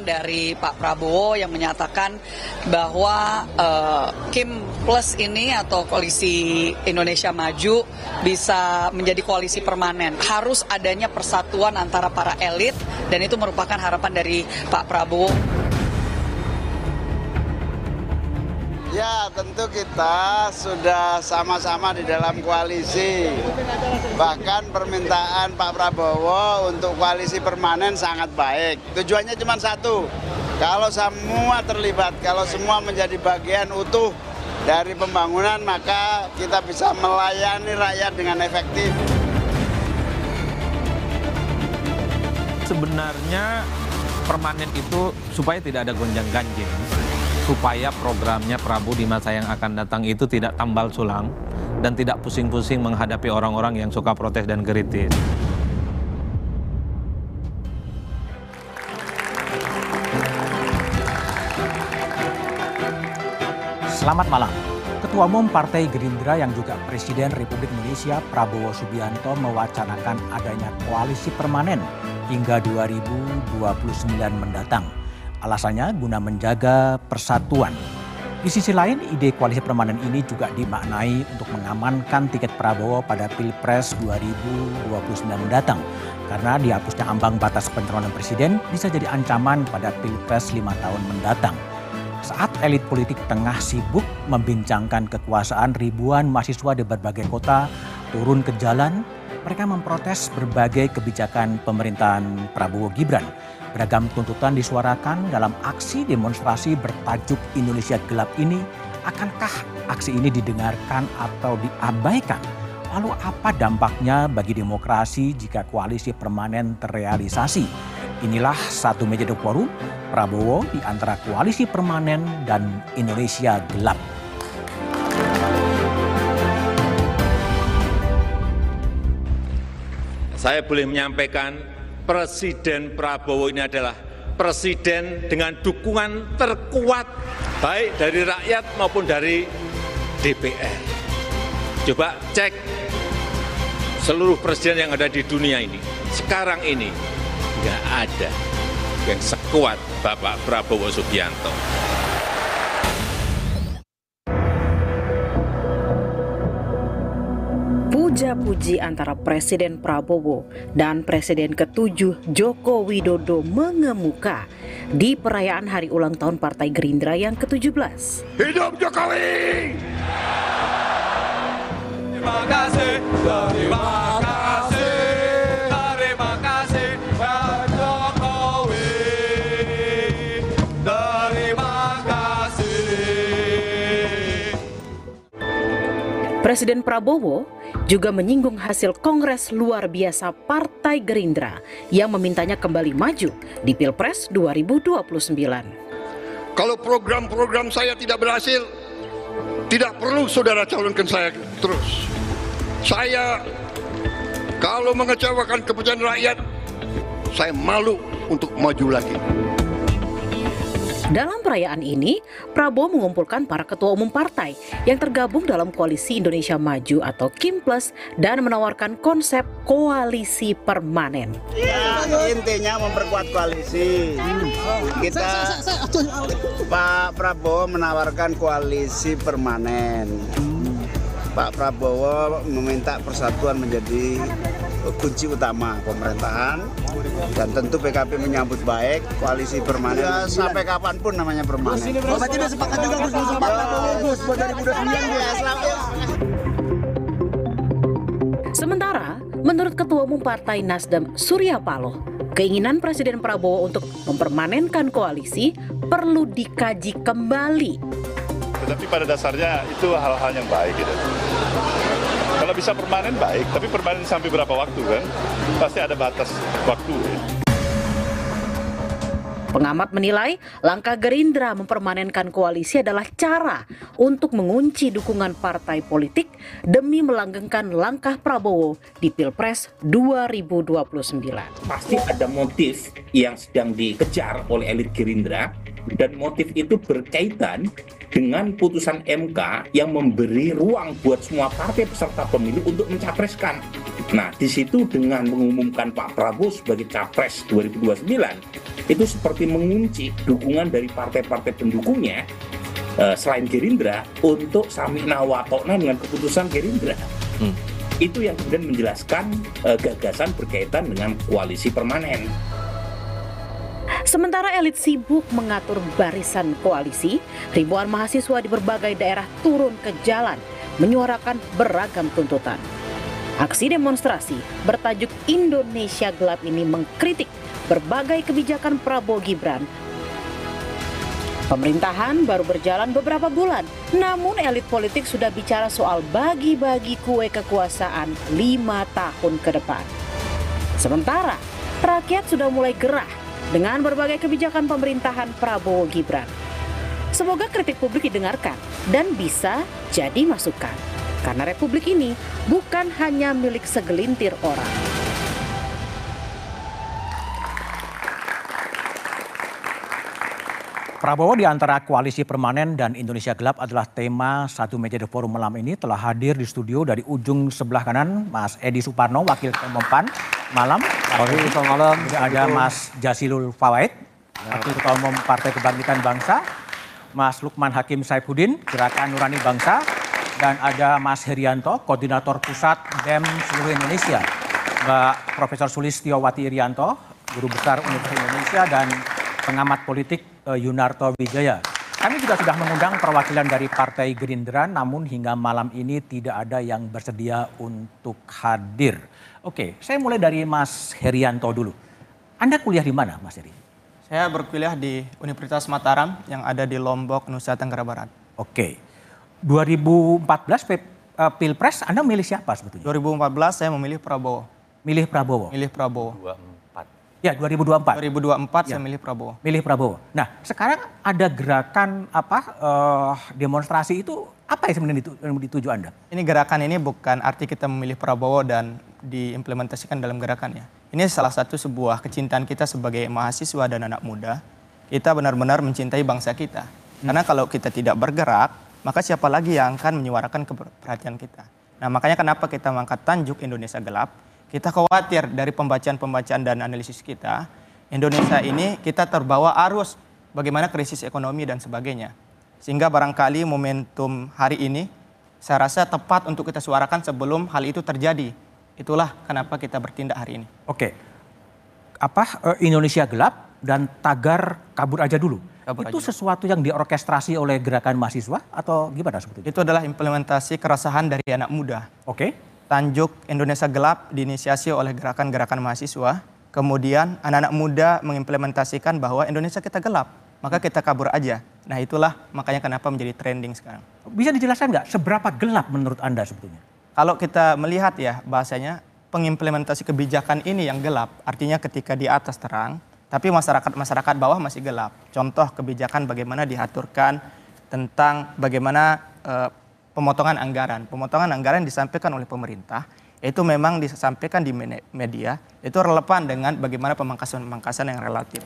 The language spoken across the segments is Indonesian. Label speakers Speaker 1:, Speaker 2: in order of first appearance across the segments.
Speaker 1: dari Pak Prabowo yang menyatakan bahwa Kim Plus ini atau Koalisi Indonesia Maju bisa menjadi koalisi permanen. Harus adanya persatuan antara para elit dan itu merupakan harapan dari Pak Prabowo.
Speaker 2: Ya, tentu kita sudah sama-sama di dalam koalisi. Bahkan permintaan Pak Prabowo untuk koalisi permanen sangat baik. Tujuannya cuma satu, kalau semua terlibat, kalau semua menjadi bagian utuh dari pembangunan, maka kita bisa melayani rakyat dengan efektif.
Speaker 3: Sebenarnya permanen itu supaya tidak ada gonjang-ganjing, supaya programnya Prabowo di masa yang akan datang itu tidak tambal sulam dan tidak pusing-pusing menghadapi orang-orang yang suka protes dan kritis.
Speaker 4: Selamat malam. Ketua Umum Partai Gerindra yang juga Presiden Republik Indonesia Prabowo Subianto mewacanakan adanya koalisi permanen hingga 2029 mendatang. Alasannya guna menjaga persatuan. Di sisi lain, ide koalisi permanen ini juga dimaknai untuk mengamankan tiket Prabowo pada Pilpres 2029 mendatang. Karena dihapusnya ambang batas pencalonan presiden bisa jadi ancaman pada Pilpres 5 tahun mendatang. Saat elit politik tengah sibuk membincangkan kekuasaan, ribuan mahasiswa di berbagai kota turun ke jalan, mereka memprotes berbagai kebijakan pemerintahan Prabowo Gibran. Beragam tuntutan disuarakan dalam aksi demonstrasi bertajuk Indonesia Gelap ini. Akankah aksi ini didengarkan atau diabaikan? Lalu apa dampaknya bagi demokrasi jika koalisi permanen terrealisasi? Inilah satu meja The Forum, Prabowo di antara koalisi permanen dan Indonesia Gelap.
Speaker 5: Saya boleh menyampaikan Presiden Prabowo ini adalah presiden dengan dukungan terkuat baik dari rakyat maupun dari DPR. Coba cek seluruh presiden yang ada di dunia ini. Sekarang ini nggak ada yang sekuat Bapak Prabowo Subianto.
Speaker 6: Puja-puji antara Presiden Prabowo dan Presiden ke-7 Joko Widodo mengemuka di perayaan hari ulang tahun Partai Gerindra yang ke-17.
Speaker 5: Hidup Jokowi! Terima kasih, terima kasih, terima kasih Pak Jokowi, terima kasih.
Speaker 6: Presiden Prabowo juga menyinggung hasil Kongres luar biasa Partai Gerindra yang memintanya kembali maju di Pilpres 2029.
Speaker 7: Kalau program-program saya tidak berhasil, tidak perlu saudara calonkan saya terus. Saya kalau mengecewakan keputusan rakyat, saya malu untuk maju lagi.
Speaker 6: Dalam perayaan ini, Prabowo mengumpulkan para ketua umum partai yang tergabung dalam Koalisi Indonesia Maju atau Kim Plus dan menawarkan konsep koalisi permanen.
Speaker 2: Ya, intinya memperkuat koalisi. Pak Prabowo menawarkan koalisi permanen. Pak Prabowo meminta persatuan menjadi kunci utama pemerintahan dan tentu PKB menyambut baik koalisi permanen ya, sampai kapanpun namanya permanen.
Speaker 8: Berarti udah sepakat juga Gus Pak Prabowo Gus buat 2029.
Speaker 6: Sementara menurut Ketua Umum Partai Nasdem Surya Paloh, keinginan Presiden Prabowo untuk mempermanenkan koalisi perlu dikaji kembali.
Speaker 9: Tetapi pada dasarnya itu hal-hal yang baik gitu. Kalau bisa permanen baik, tapi permanen sampai berapa waktu kan? Pasti ada batas waktu.
Speaker 6: Pengamat menilai langkah Gerindra mempermanenkan koalisi adalah cara untuk mengunci dukungan partai politik demi melanggengkan langkah Prabowo di Pilpres 2029.
Speaker 10: Pasti ada motif yang sedang dikejar oleh elit Gerindra dan motif itu berkaitan dengan putusan MK yang memberi ruang buat semua partai peserta pemilu untuk mencapreskan. Nah, di situ dengan mengumumkan Pak Prabowo sebagai capres 2029, itu seperti mengunci dukungan dari partai-partai pendukungnya selain Gerindra untuk samikna wa ta'na dengan keputusan Gerindra. Itu yang kemudian menjelaskan gagasan berkaitan dengan koalisi permanen.
Speaker 6: Sementara elit sibuk mengatur barisan koalisi, ribuan mahasiswa di berbagai daerah turun ke jalan menyuarakan beragam tuntutan. Aksi demonstrasi bertajuk Indonesia Gelap ini mengkritik berbagai kebijakan Prabowo Gibran. Pemerintahan baru berjalan beberapa bulan, namun elit politik sudah bicara soal bagi-bagi kue kekuasaan 5 tahun ke depan. Sementara rakyat sudah mulai gerah dengan berbagai kebijakan pemerintahan Prabowo Gibran. Semoga kritik publik didengarkan dan bisa jadi masukan. Karena republik ini bukan hanya milik segelintir orang.
Speaker 4: Prabowo di antara Koalisi Permanen dan Indonesia Gelap adalah tema satu meja The Forum malam ini. Telah hadir di studio dari ujung sebelah kanan Mas Edi Suparno, Wakil Ketua Umum PAN. Malam. Selamat malam. Juga ada Mas Jazilul Fawait, Wakil Ketua Umum Partai Kebangkitan Bangsa. Mas Lukman Hakim Saifuddin, Gerakan Nurani Bangsa. Dan ada Mas Herianto, Koordinator Pusat BEM seluruh Indonesia. Mbak Profesor Sulistiyowati Irianto, Guru Besar Universitas Indonesia dan pengamat politik Yunarto Wijaya. Kami juga sudah mengundang perwakilan dari Partai Gerindra, namun hingga malam ini tidak ada yang bersedia untuk hadir. Oke, saya mulai dari Mas Herianto dulu. Anda kuliah di mana, Mas Heri?
Speaker 11: Saya berkuliah di Universitas Mataram yang ada di Lombok, Nusa Tenggara Barat.
Speaker 4: Oke, 2014 Pilpres Anda milih siapa sebetulnya?
Speaker 11: 2014 saya memilih Prabowo.
Speaker 4: Milih Prabowo?
Speaker 11: Milih Prabowo.
Speaker 4: Ya, 2024.
Speaker 11: 2024
Speaker 4: ya.
Speaker 11: Saya milih Prabowo.
Speaker 4: Milih Prabowo. Nah, sekarang ada gerakan demonstrasi itu apa yang sebenarnya dituju Anda?
Speaker 11: Ini gerakan ini bukan arti kita memilih Prabowo dan diimplementasikan dalam gerakan ya. Ini salah satu sebuah kecintaan kita sebagai mahasiswa dan anak muda. Kita benar-benar mencintai bangsa kita. Karena kalau kita tidak bergerak, maka siapa lagi yang akan menyuarakan perhatian kita. Nah, makanya kenapa kita mengangkat tajuk Indonesia Gelap. Kita khawatir dari pembacaan-pembacaan dan analisis kita, Indonesia ini kita terbawa arus bagaimana krisis ekonomi dan sebagainya. Sehingga barangkali momentum hari ini saya rasa tepat untuk kita suarakan sebelum hal itu terjadi. Itulah kenapa kita bertindak hari ini.
Speaker 4: Oke, Indonesia Gelap dan tagar kabur aja dulu. Itu sesuatu yang diorkestrasi oleh gerakan mahasiswa atau gimana sebetulnya?
Speaker 11: Itu adalah implementasi keresahan dari anak muda.
Speaker 4: Oke.
Speaker 11: Tajuk Indonesia Gelap diinisiasi oleh gerakan-gerakan mahasiswa. Kemudian anak-anak muda mengimplementasikan bahwa Indonesia kita gelap, maka kita kabur aja. Nah itulah makanya kenapa menjadi trending sekarang.
Speaker 4: Bisa dijelaskan nggak seberapa gelap menurut Anda sebetulnya?
Speaker 11: Kalau kita melihat ya bahasanya pengimplementasi kebijakan ini yang gelap. Artinya ketika di atas terang, tapi masyarakat bawah masih gelap. Contoh kebijakan bagaimana diaturkan tentang bagaimana pemotongan anggaran. Pemotongan anggaran disampaikan oleh pemerintah, itu memang disampaikan di media, itu relevan dengan bagaimana pemangkasan yang relatif.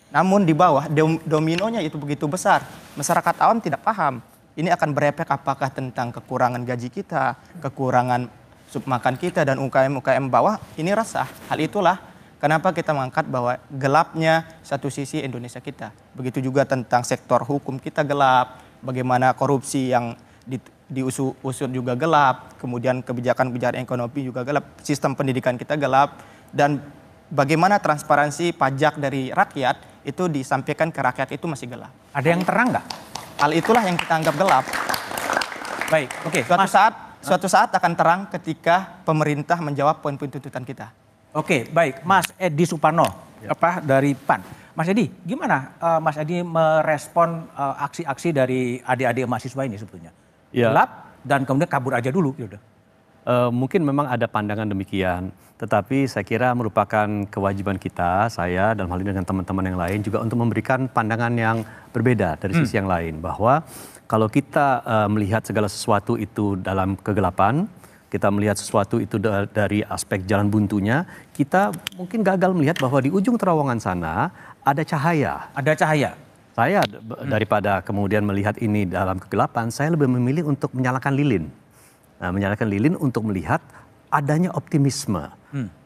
Speaker 11: Namun di bawah, dominonya itu begitu besar. Masyarakat awam tidak paham. Ini akan berefek apakah tentang kekurangan gaji kita, kekurangan submakan kita, dan UKM-UKM bawah, ini resah. Hal itulah kenapa kita mengangkat bahwa gelapnya satu sisi Indonesia kita. Begitu juga tentang sektor hukum kita gelap, bagaimana korupsi yang diusut juga gelap, kemudian kebijakan-kebijakan ekonomi juga gelap, sistem pendidikan kita gelap, dan bagaimana transparansi pajak dari rakyat itu disampaikan ke rakyat itu masih gelap.
Speaker 4: Ada yang terang nggak?
Speaker 11: Hal itulah yang kita anggap gelap.
Speaker 4: Baik, oke.
Speaker 11: Suatu saat akan terang ketika pemerintah menjawab poin-poin tuntutan kita.
Speaker 4: Oke, baik. Mas Edi Suparno, dari PAN. Mas Edi, gimana Mas Edi merespon aksi-aksi dari adik-adik mahasiswa ini sebetulnya?
Speaker 12: Ya.
Speaker 4: Gelap dan kemudian kabur aja dulu. Yaudah.
Speaker 12: Mungkin memang ada pandangan demikian, tetapi saya kira merupakan kewajiban kita, saya dan hal ini dengan teman-teman yang lain juga untuk memberikan pandangan yang berbeda dari sisi yang lain. Bahwa kalau kita melihat segala sesuatu itu dalam kegelapan, kita melihat sesuatu itu dari aspek jalan buntunya, kita mungkin gagal melihat bahwa di ujung terowongan sana ada cahaya.
Speaker 4: Ada cahaya.
Speaker 12: Saya daripada kemudian melihat ini dalam kegelapan, saya lebih memilih untuk menyalakan lilin. Nah, menyalakan lilin untuk melihat adanya optimisme.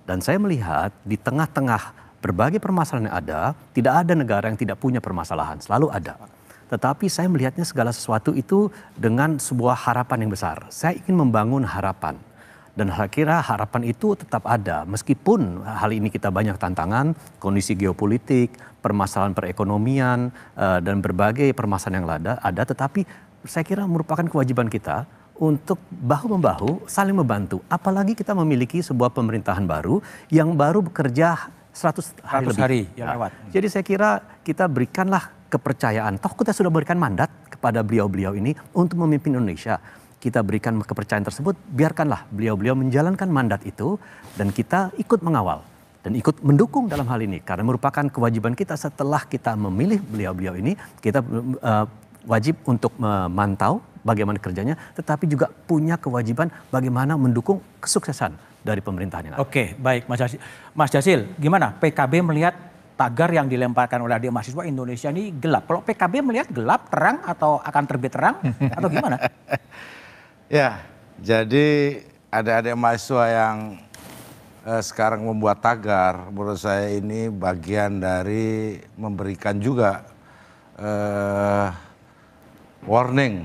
Speaker 12: Dan saya melihat di tengah-tengah berbagai permasalahan yang ada, tidak ada negara yang tidak punya permasalahan, selalu ada. Tetapi saya melihatnya segala sesuatu itu dengan sebuah harapan yang besar. Saya ingin membangun harapan. Dan saya kira harapan itu tetap ada, meskipun hal ini kita banyak tantangan, kondisi geopolitik, permasalahan perekonomian, dan berbagai permasalahan yang ada, tetapi saya kira merupakan kewajiban kita untuk bahu-membahu saling membantu. Apalagi kita memiliki sebuah pemerintahan baru yang baru bekerja 100 hari
Speaker 4: yang lewat.
Speaker 12: Jadi saya kira kita berikanlah kepercayaan. Toh kita sudah berikan mandat kepada beliau-beliau ini untuk memimpin Indonesia. Kita berikan kepercayaan tersebut, biarkanlah beliau-beliau menjalankan mandat itu dan kita ikut mengawal dan ikut mendukung dalam hal ini. Karena merupakan kewajiban kita setelah kita memilih beliau-beliau ini, kita wajib untuk memantau bagaimana kerjanya, tetapi juga punya kewajiban bagaimana mendukung kesuksesan dari pemerintahan yang ada.
Speaker 4: Oke, baik Mas Jasil, gimana PKB melihat tagar yang dilemparkan oleh adik mahasiswa Indonesia ini gelap? Kalau PKB melihat gelap, terang, atau akan terbit terang, atau gimana?
Speaker 13: Ya, jadi adik-adik mahasiswa yang sekarang membuat tagar, menurut saya ini bagian dari memberikan juga warning.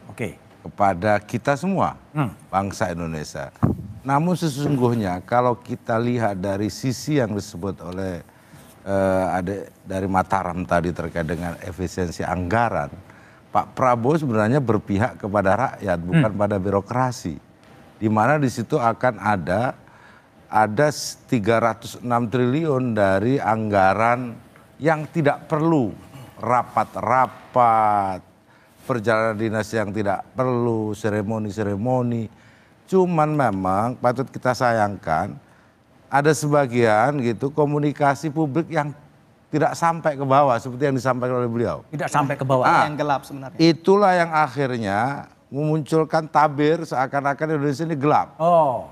Speaker 4: Oke.
Speaker 13: Kepada kita semua, bangsa Indonesia. Namun sesungguhnya kalau kita lihat dari sisi yang disebut oleh adik dari Mataram tadi terkait dengan efisiensi anggaran, Pak Prabowo sebenarnya berpihak kepada rakyat, bukan pada birokrasi. Di mana di situ akan ada 306 triliun dari anggaran yang tidak perlu, rapat-rapat, perjalanan dinas yang tidak perlu, seremoni-seremoni. Cuman memang patut kita sayangkan, ada sebagian gitu komunikasi publik yang tidak sampai ke bawah seperti yang disampaikan oleh beliau.
Speaker 4: Tidak sampai ke bawah.
Speaker 11: Yang gelap sebenarnya.
Speaker 13: Itulah yang akhirnya memunculkan tabir seakan-akan Indonesia ini gelap.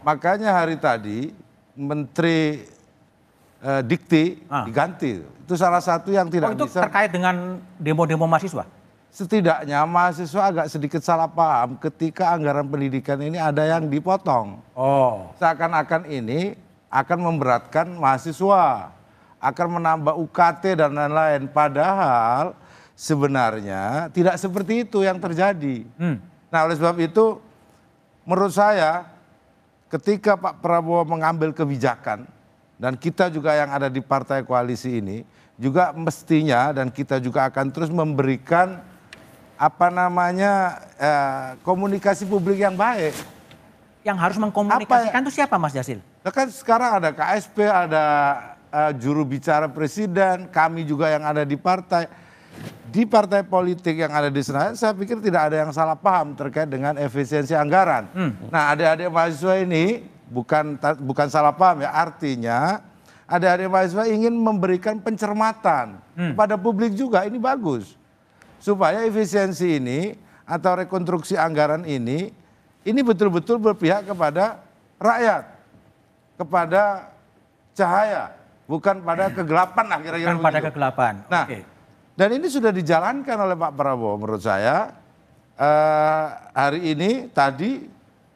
Speaker 13: Makanya hari tadi Menteri Dikti diganti. Itu salah satu yang tidak
Speaker 4: itu
Speaker 13: bisa.
Speaker 4: Terkait dengan demo-demo mahasiswa?
Speaker 13: Setidaknya mahasiswa agak sedikit salah paham ketika anggaran pendidikan ini ada yang dipotong. Seakan-akan ini akan memberatkan mahasiswa, akan menambah UKT dan lain-lain. Padahal sebenarnya tidak seperti itu yang terjadi. Nah, oleh sebab itu menurut saya ketika Pak Prabowo mengambil kebijakan dan kita juga yang ada di partai koalisi ini juga mestinya dan kita juga akan terus memberikan komunikasi publik yang baik.
Speaker 4: Yang harus mengkomunikasikan itu siapa, Mas Jasil?
Speaker 13: Kan sekarang ada KSP, ada juru bicara presiden, kami juga yang ada di partai politik yang ada di Senayan, saya pikir tidak ada yang salah paham terkait dengan efisiensi anggaran. Nah, adik-adik mahasiswa ini bukan salah paham ya, artinya adik-adik mahasiswa ingin memberikan pencermatan kepada publik juga, ini bagus. Supaya efisiensi ini atau rekonstruksi anggaran ini betul-betul berpihak kepada rakyat, kepada cahaya. Bukan pada kegelapan lah kira-kira.
Speaker 4: Bukan pada kegelapan.
Speaker 13: Nah, dan ini sudah dijalankan oleh Pak Prabowo menurut saya. Hari ini tadi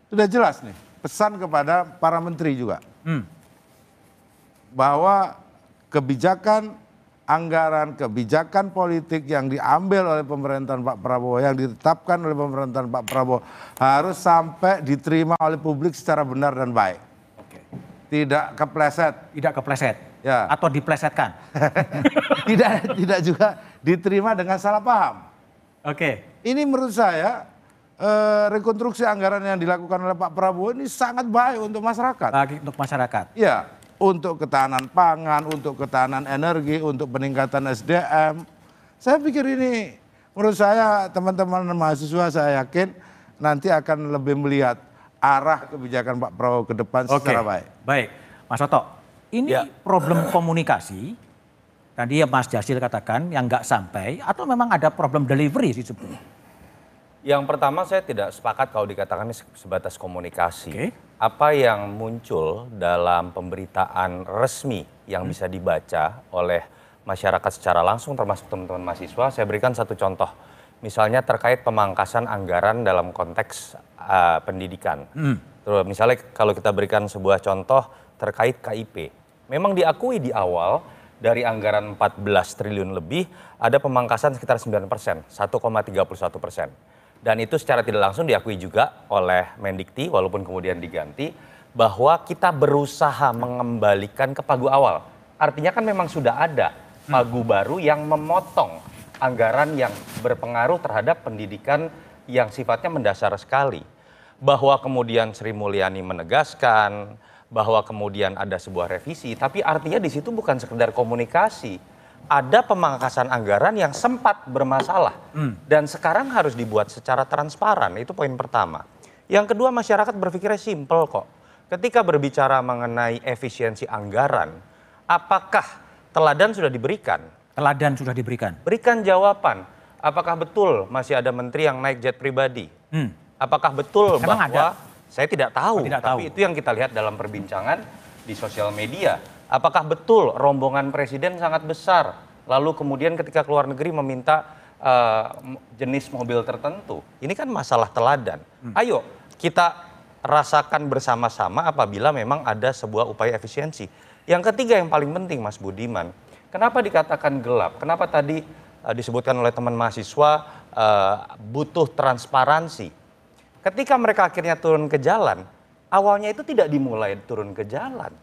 Speaker 13: sudah jelas nih pesan kepada para menteri juga. Bahwa kebijakan anggaran, kebijakan politik yang diambil oleh pemerintahan Pak Prabowo, yang ditetapkan oleh pemerintahan Pak Prabowo harus sampai diterima oleh publik secara benar dan baik. Tidak kepleset.
Speaker 4: Tidak kepleset.
Speaker 13: Ya.
Speaker 4: Atau diplesetkan.
Speaker 13: Tidak juga diterima dengan salah paham. Ini menurut saya rekonstruksi anggaran yang dilakukan oleh Pak Prabowo ini sangat baik untuk masyarakat.
Speaker 4: Bagi untuk masyarakat.
Speaker 13: Ya, untuk ketahanan pangan, untuk ketahanan energi, untuk peningkatan SDM. Saya pikir ini menurut saya teman-teman mahasiswa saya yakin nanti akan lebih melihat arah kebijakan Pak Prabowo ke depan secara baik.
Speaker 4: Baik, Mas Toto, ini problem komunikasi, tadi Mas Jasil katakan yang nggak sampai, atau memang ada problem delivery sih sebetulnya?
Speaker 14: Yang pertama saya tidak sepakat kalau dikatakan ini sebatas komunikasi. Apa yang muncul dalam pemberitaan resmi yang bisa dibaca oleh masyarakat secara langsung termasuk teman-teman mahasiswa. Saya berikan satu contoh. Misalnya terkait pemangkasan anggaran dalam konteks pendidikan. Terus misalnya kalau kita berikan sebuah contoh terkait KIP. Memang diakui di awal dari anggaran 14 triliun lebih ada pemangkasan sekitar 9%, 1,31%. Dan itu secara tidak langsung diakui juga oleh Mendikti walaupun kemudian diganti bahwa kita berusaha mengembalikan ke pagu awal. Artinya kan memang sudah ada pagu baru yang memotong anggaran yang berpengaruh terhadap pendidikan yang sifatnya mendasar sekali. Bahwa kemudian Sri Mulyani menegaskan bahwa kemudian ada sebuah revisi, tapi artinya di situ bukan sekedar komunikasi. Ada pemangkasan anggaran yang sempat bermasalah dan sekarang harus dibuat secara transparan. Itu poin pertama. Yang kedua, masyarakat berpikirnya simpel kok. Ketika berbicara mengenai efisiensi anggaran, apakah teladan sudah diberikan?
Speaker 4: Teladan sudah diberikan.
Speaker 14: Berikan jawaban. Apakah betul masih ada menteri yang naik jet pribadi? Apakah betul
Speaker 4: Memang
Speaker 14: bahwa
Speaker 4: ada?
Speaker 14: Saya tidak tahu, tapi itu yang kita lihat dalam perbincangan di sosial media. Apakah betul rombongan presiden sangat besar, lalu kemudian ketika keluar negeri meminta jenis mobil tertentu? Ini kan masalah teladan. Ayo kita rasakan bersama-sama apabila memang ada sebuah upaya efisiensi. Yang ketiga yang paling penting, Mas Budiman, kenapa dikatakan gelap? Kenapa tadi disebutkan oleh teman mahasiswa butuh transparansi? Ketika mereka akhirnya turun ke jalan, awalnya itu tidak dimulai turun ke jalan.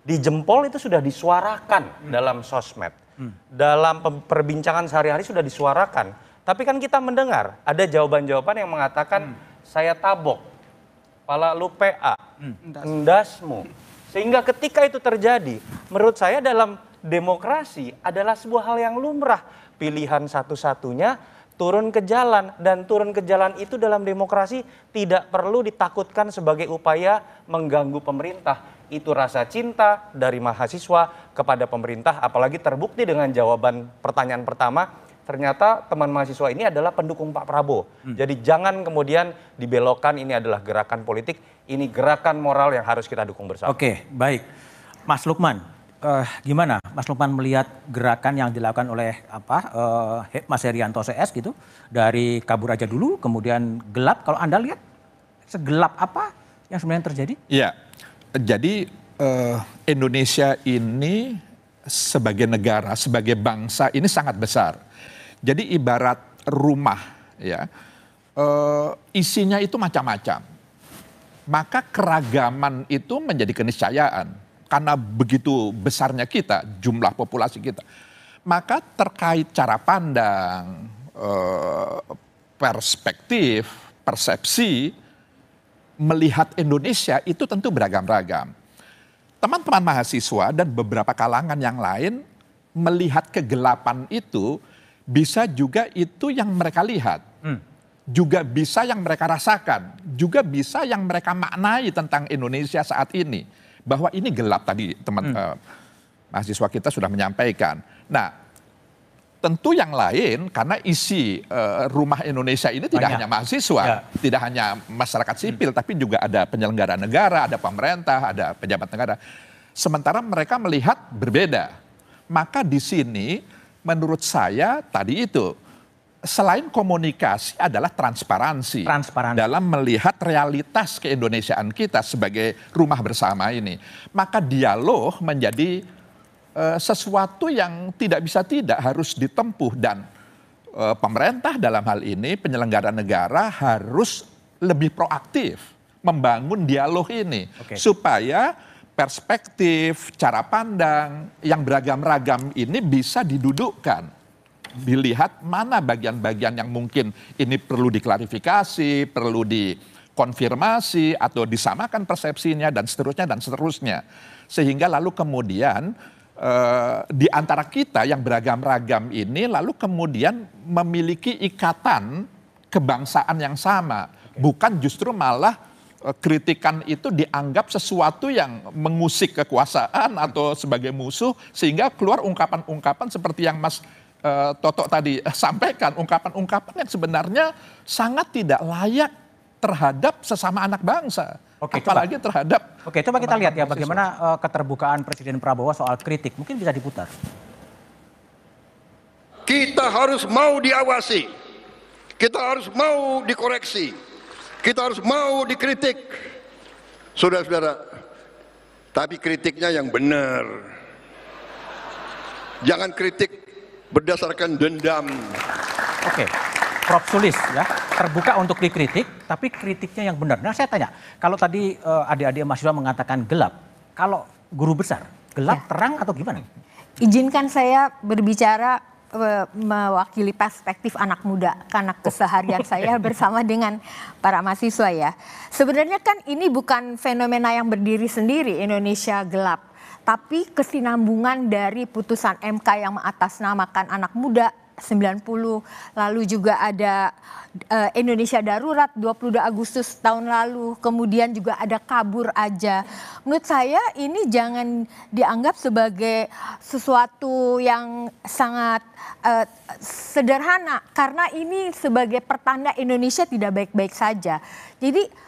Speaker 14: Di jempol itu sudah disuarakan dalam sosmed. Dalam perbincangan sehari-hari sudah disuarakan. Tapi kan kita mendengar ada jawaban-jawaban yang mengatakan saya tabok, pala lu PA, endasmu. Sehingga ketika itu terjadi, menurut saya dalam demokrasi adalah sebuah hal yang lumrah. Pilihan satu-satunya turun ke jalan, dan turun ke jalan itu dalam demokrasi tidak perlu ditakutkan sebagai upaya mengganggu pemerintah. Itu rasa cinta dari mahasiswa kepada pemerintah, apalagi terbukti dengan jawaban pertanyaan pertama, ternyata teman mahasiswa ini adalah pendukung Pak Prabowo. Jadi jangan kemudian dibelokkan ini adalah gerakan politik, ini gerakan moral yang harus kita dukung bersama.
Speaker 4: Oke, baik. Mas Lukman, gimana Mas Lukman melihat gerakan yang dilakukan oleh Mas Herianto CS gitu, dari kabur aja dulu kemudian gelap? Kalau Anda lihat segelap apa yang sebenarnya terjadi?
Speaker 15: Iya, jadi Indonesia ini sebagai negara, sebagai bangsa ini sangat besar. Jadi ibarat rumah, ya, isinya itu macam-macam. Maka keragaman itu menjadi keniscayaan. Karena begitu besarnya kita, jumlah populasi kita. Maka terkait cara pandang, perspektif, persepsi, melihat Indonesia itu tentu beragam-ragam. Teman-teman mahasiswa dan beberapa kalangan yang lain melihat kegelapan itu, bisa juga itu yang mereka lihat. Juga bisa yang mereka rasakan. Juga bisa yang mereka maknai tentang Indonesia saat ini. Bahwa ini gelap tadi teman mahasiswa kita sudah menyampaikan. Nah, tentu yang lain karena isi rumah Indonesia ini tidak hanya mahasiswa, tidak hanya masyarakat sipil, tapi juga ada penyelenggara negara, ada pemerintah, ada pejabat negara. Sementara mereka melihat berbeda. Maka di sini menurut saya tadi itu, selain komunikasi adalah transparansi. Dalam melihat realitas keindonesiaan kita sebagai rumah bersama ini. Maka dialog menjadi sesuatu yang tidak bisa tidak harus ditempuh. Dan pemerintah dalam hal ini, penyelenggara negara harus lebih proaktif membangun dialog ini. Supaya perspektif, cara pandang yang beragam-ragam ini bisa didudukkan. Dilihat mana bagian-bagian yang mungkin ini perlu diklarifikasi, perlu dikonfirmasi atau disamakan persepsinya dan seterusnya. Sehingga lalu kemudian di antara kita yang beragam-ragam ini lalu kemudian memiliki ikatan kebangsaan yang sama. Bukan justru malah kritikan itu dianggap sesuatu yang mengusik kekuasaan atau sebagai musuh sehingga keluar ungkapan-ungkapan seperti yang Mas Toto tadi sampaikan, ungkapan-ungkapan yang sebenarnya sangat tidak layak terhadap sesama anak bangsa. Apalagi terhadap...
Speaker 4: Coba kita lihat ya bagaimana keterbukaan Presiden Prabowo soal kritik. Mungkin bisa diputar.
Speaker 7: Kita harus mau diawasi, kita harus mau dikoreksi, kita harus mau dikritik. Saudara-saudara, tapi kritiknya yang benar. Jangan kritik berdasarkan dendam.
Speaker 4: Oke, Prof. Sulis ya, terbuka untuk dikritik, tapi kritiknya yang benar. Nah saya tanya, kalau tadi adik-adik mahasiswa mengatakan gelap, kalau guru besar, gelap, terang atau gimana?
Speaker 16: Izinkan saya berbicara mewakili perspektif anak muda karena keseharian saya bersama dengan para mahasiswa ya. Sebenarnya kan ini bukan fenomena yang berdiri sendiri Indonesia gelap, tapi kesinambungan dari putusan MK yang mengatasnamakan anak muda 90, lalu juga ada Indonesia Darurat 22 Agustus tahun lalu, kemudian juga ada kabur aja. Menurut saya ini jangan dianggap sebagai sesuatu yang sangat sederhana, karena ini sebagai pertanda Indonesia tidak baik-baik saja. Jadi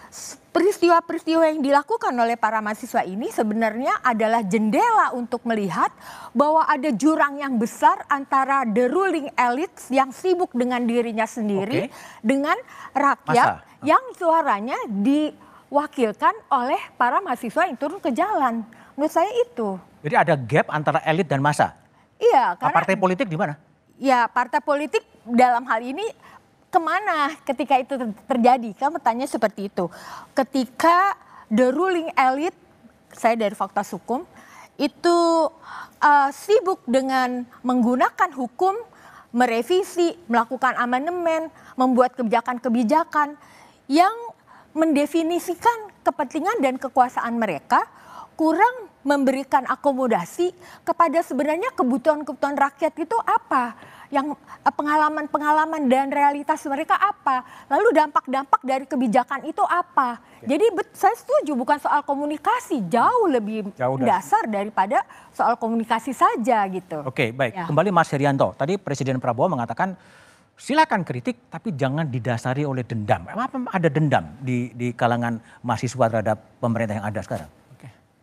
Speaker 16: peristiwa-peristiwa yang dilakukan oleh para mahasiswa ini sebenarnya adalah jendela untuk melihat bahwa ada jurang yang besar antara the ruling elites yang sibuk dengan dirinya sendiri dengan rakyat yang suaranya diwakilkan oleh para mahasiswa yang turun ke jalan. Menurut saya itu.
Speaker 4: Jadi ada gap antara elit dan massa?
Speaker 16: Iya. Karena,
Speaker 4: partai politik di mana?
Speaker 16: Ya, partai politik dalam hal ini kemana ketika itu terjadi? Kamu tanya seperti itu. Ketika the ruling elite, saya dari Fakultas Hukum, itu sibuk dengan menggunakan hukum, merevisi, melakukan amandemen, membuat kebijakan-kebijakan yang mendefinisikan kepentingan dan kekuasaan mereka, kurang memberikan akomodasi kepada sebenarnya kebutuhan-kebutuhan rakyat itu apa? Yang pengalaman-pengalaman dan realitas mereka apa? Lalu dampak-dampak dari kebijakan itu apa? Jadi saya setuju, bukan soal komunikasi, jauh lebih dasar daripada soal komunikasi saja gitu.
Speaker 4: Oke, baik. Ya. Kembali Mas Herianto, tadi Presiden Prabowo mengatakan silakan kritik tapi jangan didasari oleh dendam. Apa ada dendam di kalangan mahasiswa terhadap pemerintah yang ada sekarang?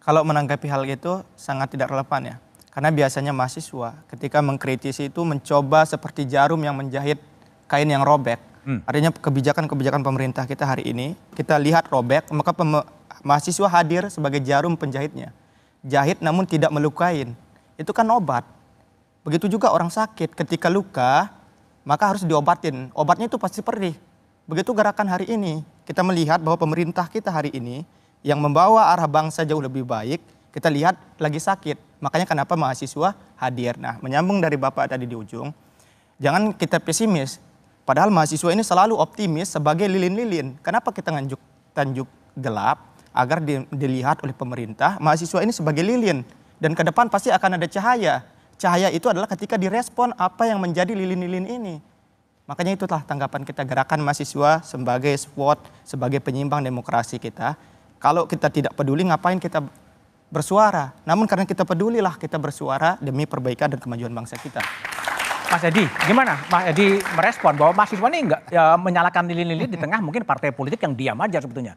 Speaker 11: Kalau menanggapi hal itu sangat tidak relevan ya. Karena biasanya mahasiswa ketika mengkritisi itu mencoba seperti jarum yang menjahit kain yang robek. Artinya kebijakan-kebijakan pemerintah kita hari ini, kita lihat robek, maka mahasiswa hadir sebagai jarum penjahitnya. Jahit namun tidak melukain. Itu kan obat. Begitu juga orang sakit ketika luka, maka harus diobatin. Obatnya itu pasti perih. Begitu gerakan hari ini. Kita melihat bahwa pemerintah kita hari ini yang membawa arah bangsa jauh lebih baik, kita lihat lagi sakit. Makanya kenapa mahasiswa hadir. Nah, menyambung dari Bapak tadi di ujung, jangan kita pesimis. Padahal mahasiswa ini selalu optimis sebagai lilin-lilin. Kenapa kita tanjuk gelap agar dilihat oleh pemerintah mahasiswa ini sebagai lilin. Dan ke depan pasti akan ada cahaya. Cahaya itu adalah ketika direspon apa yang menjadi lilin-lilin ini. Makanya itulah tanggapan kita, gerakan mahasiswa sebagai SWOT, sebagai penyimbang demokrasi kita. Kalau kita tidak peduli, ngapain kita bersuara? Namun karena kita pedulilah kita bersuara demi perbaikan dan kemajuan bangsa kita.
Speaker 4: Mas Edi, gimana Mas Edi merespon bahwa mahasiswa ini enggak menyalakan lilin-lilin di tengah mungkin partai politik yang diam aja sebetulnya?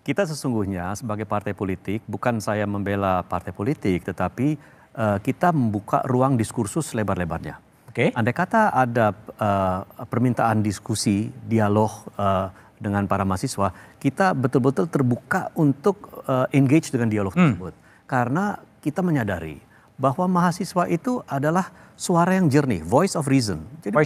Speaker 12: Kita sesungguhnya sebagai partai politik, bukan saya membela partai politik, tetapi kita membuka ruang diskursus lebar-lebarnya. Andai kata ada permintaan diskusi, dialog dengan para mahasiswa, kita betul-betul terbuka untuk engage dengan dialog tersebut. Karena kita menyadari bahwa mahasiswa itu adalah suara yang jernih, voice of reason. Jadi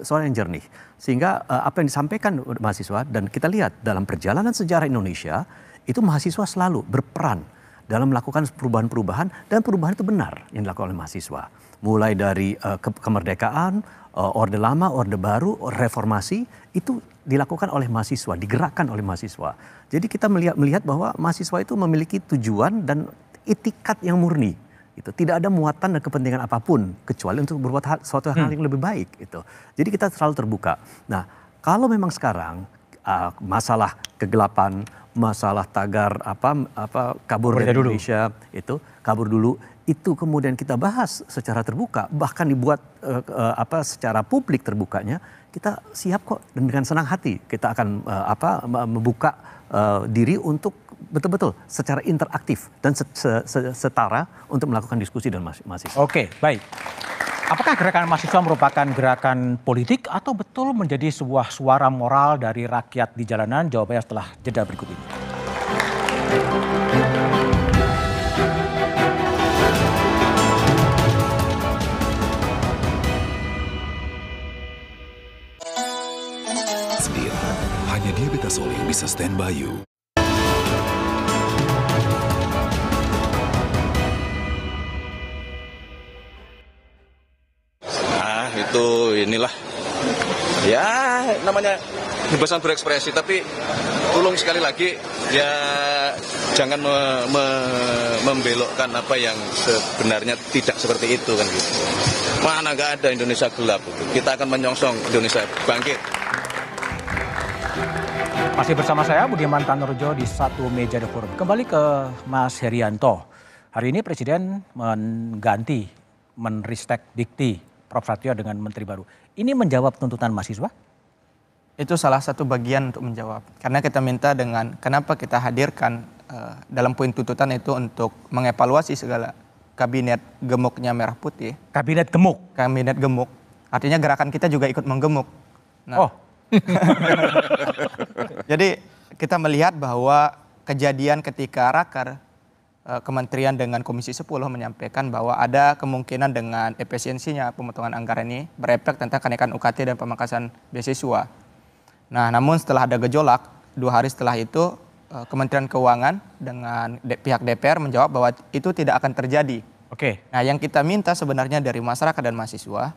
Speaker 12: suara yang jernih. Sehingga apa yang disampaikan mahasiswa, dan kita lihat dalam perjalanan sejarah Indonesia, itu mahasiswa selalu berperan dalam melakukan perubahan-perubahan, dan perubahan itu benar yang dilakukan oleh mahasiswa. Mulai dari kemerdekaan, Orde Lama, Orde Baru, reformasi, itu dilakukan oleh mahasiswa, digerakkan oleh mahasiswa. Jadi kita melihat bahwa mahasiswa itu memiliki tujuan dan itikat yang murni. Itu tidak ada muatan dan kepentingan apapun kecuali untuk berbuat suatu hal yang lebih baik. Itu. Jadi kita selalu terbuka. Nah, kalau memang sekarang masalah kegelapan, masalah tagar kabur dari Indonesia itu kabur dulu, itu kemudian kita bahas secara terbuka, bahkan dibuat secara publik terbukanya, kita siap kok, dan dengan senang hati kita akan membuka diri untuk betul-betul secara interaktif dan setara untuk melakukan diskusi dengan mahasiswa.
Speaker 4: Oke, baik. Apakah gerakan mahasiswa merupakan gerakan politik atau betul menjadi sebuah suara moral dari rakyat di jalanan? Jawabannya setelah jeda berikut ini.
Speaker 17: Hanya Diabetes Oli bisa stand by you.
Speaker 18: Itu inilah ya namanya kebebasan berekspresi, tapi tolong sekali lagi ya jangan membelokkan apa yang sebenarnya tidak seperti itu kan gitu. Mana nggak ada Indonesia gelap, kita akan menyongsong Indonesia bangkit.
Speaker 4: Masih bersama saya Budiman Tanurjo di satu meja The Forum. Kembali ke Mas Herianto. Hari ini Presiden mengganti Menristek Dikti Prof. Satyo dengan Menteri baru. Ini menjawab tuntutan mahasiswa?
Speaker 11: Itu salah satu bagian untuk menjawab. Karena kita minta dengan kenapa kita hadirkan dalam poin tuntutan itu untuk mengevaluasi segala kabinet gemuknya merah putih.
Speaker 4: Kabinet gemuk?
Speaker 11: Kabinet gemuk. Artinya gerakan kita juga ikut menggemuk. Nah, jadi kita melihat bahwa kejadian ketika Raker Kementerian dengan Komisi 10 menyampaikan bahwa ada kemungkinan dengan efisiensinya pemotongan anggaran ini berefek tentang kenaikan UKT dan pemangkasan beasiswa. Nah, namun setelah ada gejolak, 2 hari setelah itu Kementerian Keuangan dengan pihak DPR menjawab bahwa itu tidak akan terjadi.
Speaker 4: Oke.
Speaker 11: Nah, yang kita minta sebenarnya dari masyarakat dan mahasiswa,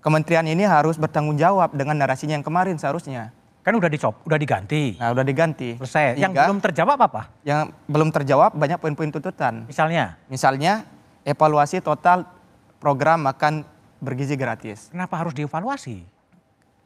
Speaker 11: kementerian ini harus bertanggung jawab dengan narasinya yang kemarin seharusnya.
Speaker 4: Kan udah diganti.
Speaker 11: Nah, udah diganti.
Speaker 4: Selesai. Yang belum terjawab apa?
Speaker 11: Yang belum terjawab banyak poin-poin tuntutan.
Speaker 4: Misalnya?
Speaker 11: Misalnya evaluasi total program makan bergizi gratis.
Speaker 4: Kenapa harus dievaluasi?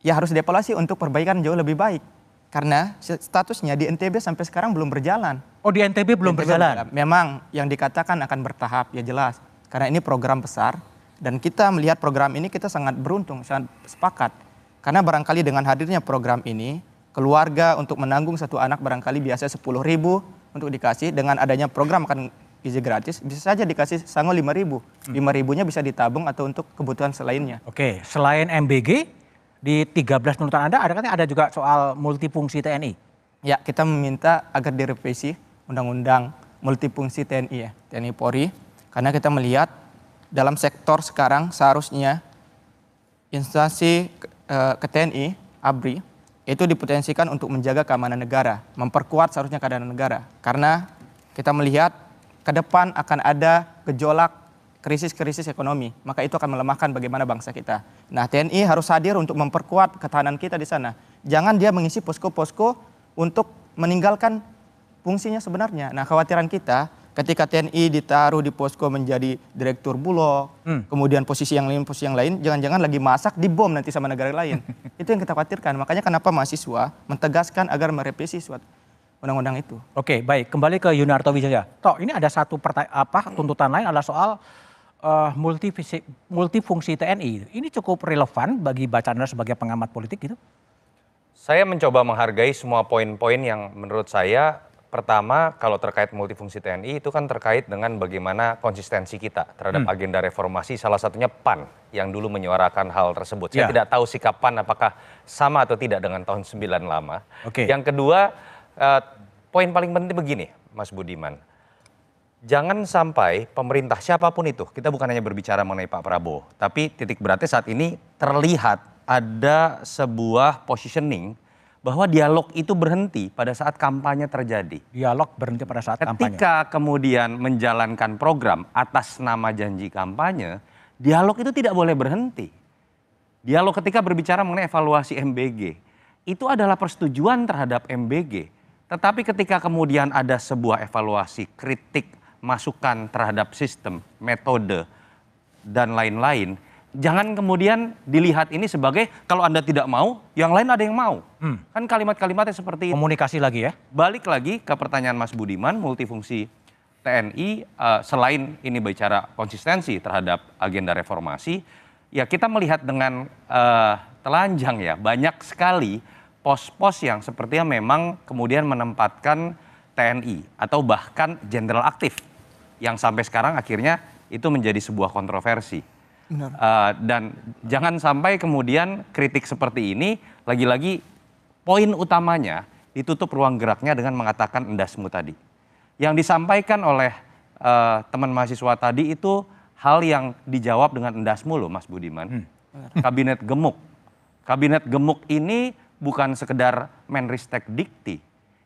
Speaker 11: Ya harus dievaluasi untuk perbaikan jauh lebih baik. Karena statusnya di NTB sampai sekarang belum berjalan.
Speaker 4: Oh, di NTB belum berjalan?
Speaker 11: Memang yang dikatakan akan bertahap, ya jelas. Karena ini program besar. Dan kita melihat program ini kita sangat beruntung, sangat sepakat. Karena barangkali dengan hadirnya program ini, keluarga untuk menanggung satu anak barangkali biasa 10.000 untuk dikasih. Dengan adanya program makan gizi gratis, bisa saja dikasih sango 5.000. 5.000-nya bisa ditabung atau untuk kebutuhan selainnya.
Speaker 4: Oke, selain MBG, di 13 tuntutan Anda ada juga soal multifungsi TNI?
Speaker 11: Ya, kita meminta agar direvisi undang-undang multifungsi TNI ya, TNI Polri. Karena kita melihat dalam sektor sekarang seharusnya instansi ke TNI, ABRI, itu dipotensikan untuk menjaga keamanan negara, memperkuat seharusnya keamanan negara. Karena kita melihat ke depan akan ada gejolak krisis-krisis ekonomi, maka itu akan melemahkan bagaimana bangsa kita. Nah, TNI harus hadir untuk memperkuat ketahanan kita di sana. Jangan dia mengisi posko-posko untuk meninggalkan fungsinya sebenarnya. Nah, khawatiran kita ketika TNI ditaruh di posko menjadi direktur Bulog, kemudian posisi yang lain, jangan-jangan lagi masak dibom nanti sama negara lain. Itu yang kita khawatirkan. Makanya kenapa mahasiswa mentegaskan agar merevisi suatu undang-undang itu.
Speaker 4: Oke, baik. Kembali ke Yunarto Wijaya. Toh, ini ada satu tuntutan lain adalah soal multifungsi TNI. Ini cukup relevan bagi bacaan Anda sebagai pengamat politik gitu?
Speaker 14: Saya mencoba menghargai semua poin-poin yang menurut saya. Pertama, kalau terkait multifungsi TNI itu kan terkait dengan bagaimana konsistensi kita terhadap agenda reformasi, salah satunya PAN yang dulu menyuarakan hal tersebut. Saya tidak tahu sikap PAN apakah sama atau tidak dengan tahun 9 lama. Yang kedua, poin paling penting begini, Mas Budiman. Jangan sampai pemerintah siapapun itu, kita bukan hanya berbicara mengenai Pak Prabowo, tapi titik beratnya saat ini terlihat ada sebuah positioning bahwa dialog itu berhenti pada saat kampanye terjadi.
Speaker 4: Dialog berhenti pada saat kampanye.
Speaker 14: Ketika kemudian menjalankan program atas nama janji kampanye, dialog itu tidak boleh berhenti. Dialog ketika berbicara mengenai evaluasi MBG, itu adalah persetujuan terhadap MBG. Tetapi ketika kemudian ada sebuah evaluasi, kritik, masukan terhadap sistem, metode, dan lain-lain, jangan kemudian dilihat ini sebagai kalau Anda tidak mau, yang lain ada yang mau. Kan kalimat-kalimatnya seperti itu.
Speaker 4: Komunikasi lagi ya?
Speaker 14: Balik lagi ke pertanyaan Mas Budiman, multifungsi TNI selain ini bicara konsistensi terhadap agenda reformasi, ya kita melihat dengan telanjang ya, banyak sekali pos-pos yang sepertinya memang kemudian menempatkan TNI atau bahkan jenderal aktif yang sampai sekarang akhirnya itu menjadi sebuah kontroversi. Dan jangan sampai kemudian kritik seperti ini lagi-lagi poin utamanya ditutup ruang geraknya dengan mengatakan endasmu tadi. Yang disampaikan oleh teman mahasiswa tadi itu hal yang dijawab dengan endasmu loh Mas Budiman. Kabinet gemuk. Kabinet gemuk ini bukan sekedar Menristek Dikti.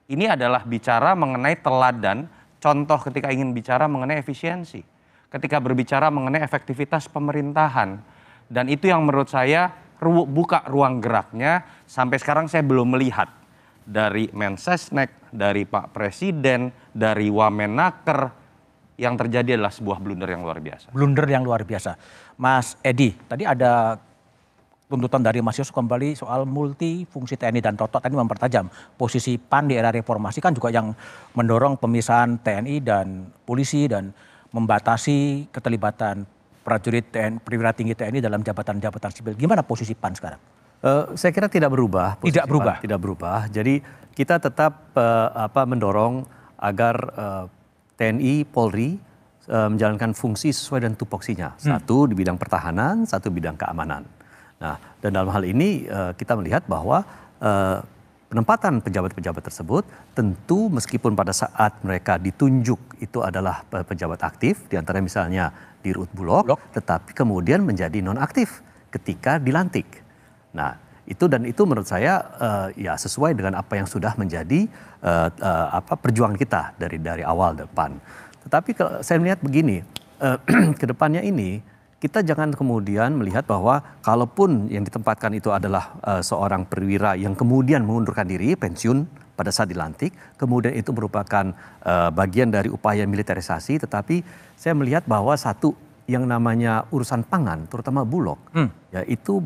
Speaker 14: Ini adalah bicara mengenai teladan, contoh ketika ingin bicara mengenai efisiensi. Ketika berbicara mengenai efektivitas pemerintahan. Dan itu yang menurut saya buka ruang geraknya. Sampai sekarang saya belum melihat dari Mensesnek, dari Pak Presiden, dari Wamenaker, yang terjadi adalah sebuah blunder yang luar biasa.
Speaker 4: Blunder yang luar biasa. Mas Edi, tadi ada tuntutan dari Mas Yos kembali soal multifungsi TNI dan Toto tadi mempertajam posisi PAN di era reformasi kan juga yang mendorong pemisahan TNI dan polisi dan membatasi keterlibatan prajurit TNI, perwira tinggi TNI dalam jabatan-jabatan sipil. Gimana posisi PAN sekarang?
Speaker 12: Saya kira tidak berubah.
Speaker 4: Tidak berubah.
Speaker 12: Tidak berubah. Jadi kita tetap mendorong agar TNI, Polri menjalankan fungsi sesuai dengan tupoksinya. Satu di bidang pertahanan, satu bidang keamanan. Nah, dan dalam hal ini kita melihat bahwa penempatan pejabat-pejabat tersebut tentu meskipun pada saat mereka ditunjuk itu adalah pejabat aktif, diantara misalnya di Rut Bulog, tetapi kemudian menjadi nonaktif ketika dilantik. Nah, itu menurut saya ya sesuai dengan apa yang sudah menjadi perjuangan kita dari awal depan. Tetapi kalau saya melihat begini, ke depannya ini kita jangan kemudian melihat bahwa kalaupun yang ditempatkan itu adalah seorang perwira yang kemudian mengundurkan diri, pensiun pada saat dilantik, kemudian itu merupakan bagian dari upaya militerisasi, tetapi saya melihat bahwa satu yang namanya urusan pangan, terutama Bulog, ya itu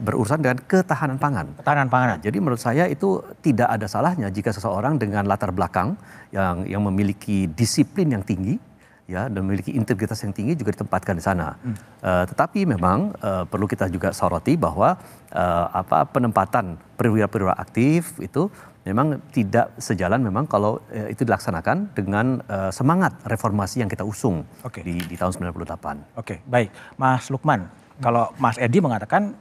Speaker 12: berurusan dengan ketahanan pangan.
Speaker 4: Ketahanan pangan.
Speaker 12: Jadi menurut saya itu tidak ada salahnya jika seseorang dengan latar belakang yang memiliki disiplin yang tinggi, ya, dan memiliki integritas yang tinggi juga ditempatkan di sana. Tetapi memang perlu kita juga soroti bahwa penempatan perwira-perwira aktif itu memang tidak sejalan memang kalau itu dilaksanakan dengan semangat reformasi yang kita usung di tahun 98.
Speaker 4: Oke, baik. Mas Lukman, kalau Mas Edi mengatakan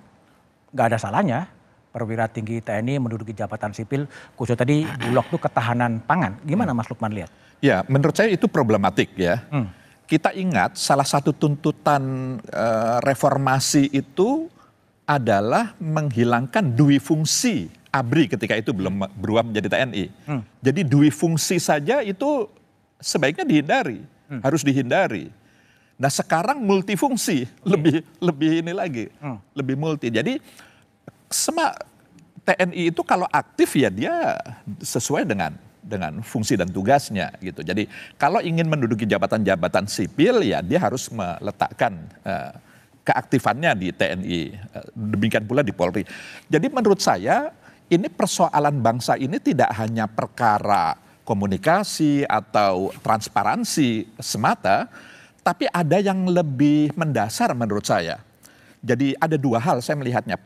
Speaker 4: nggak ada salahnya perwira tinggi TNI menduduki jabatan sipil, khususnya tadi Bulog itu ketahanan pangan. Gimana Mas Lukman lihat?
Speaker 15: Ya, menurut saya itu problematik ya. Kita ingat salah satu tuntutan reformasi itu adalah menghilangkan dui fungsi ABRI ketika itu belum berubah menjadi TNI. Jadi dui fungsi saja itu sebaiknya dihindari, harus dihindari. Nah sekarang multifungsi, lebih ini lagi, lebih multi. Jadi semua TNI itu kalau aktif ya dia sesuai dengan fungsi dan tugasnya gitu. Jadi kalau ingin menduduki jabatan-jabatan sipil ya dia harus meletakkan keaktifannya di TNI. Demikian pula di Polri. Jadi menurut saya ini persoalan bangsa ini tidak hanya perkara komunikasi atau transparansi semata, tapi ada yang lebih mendasar menurut saya. Jadi ada dua hal saya melihatnya.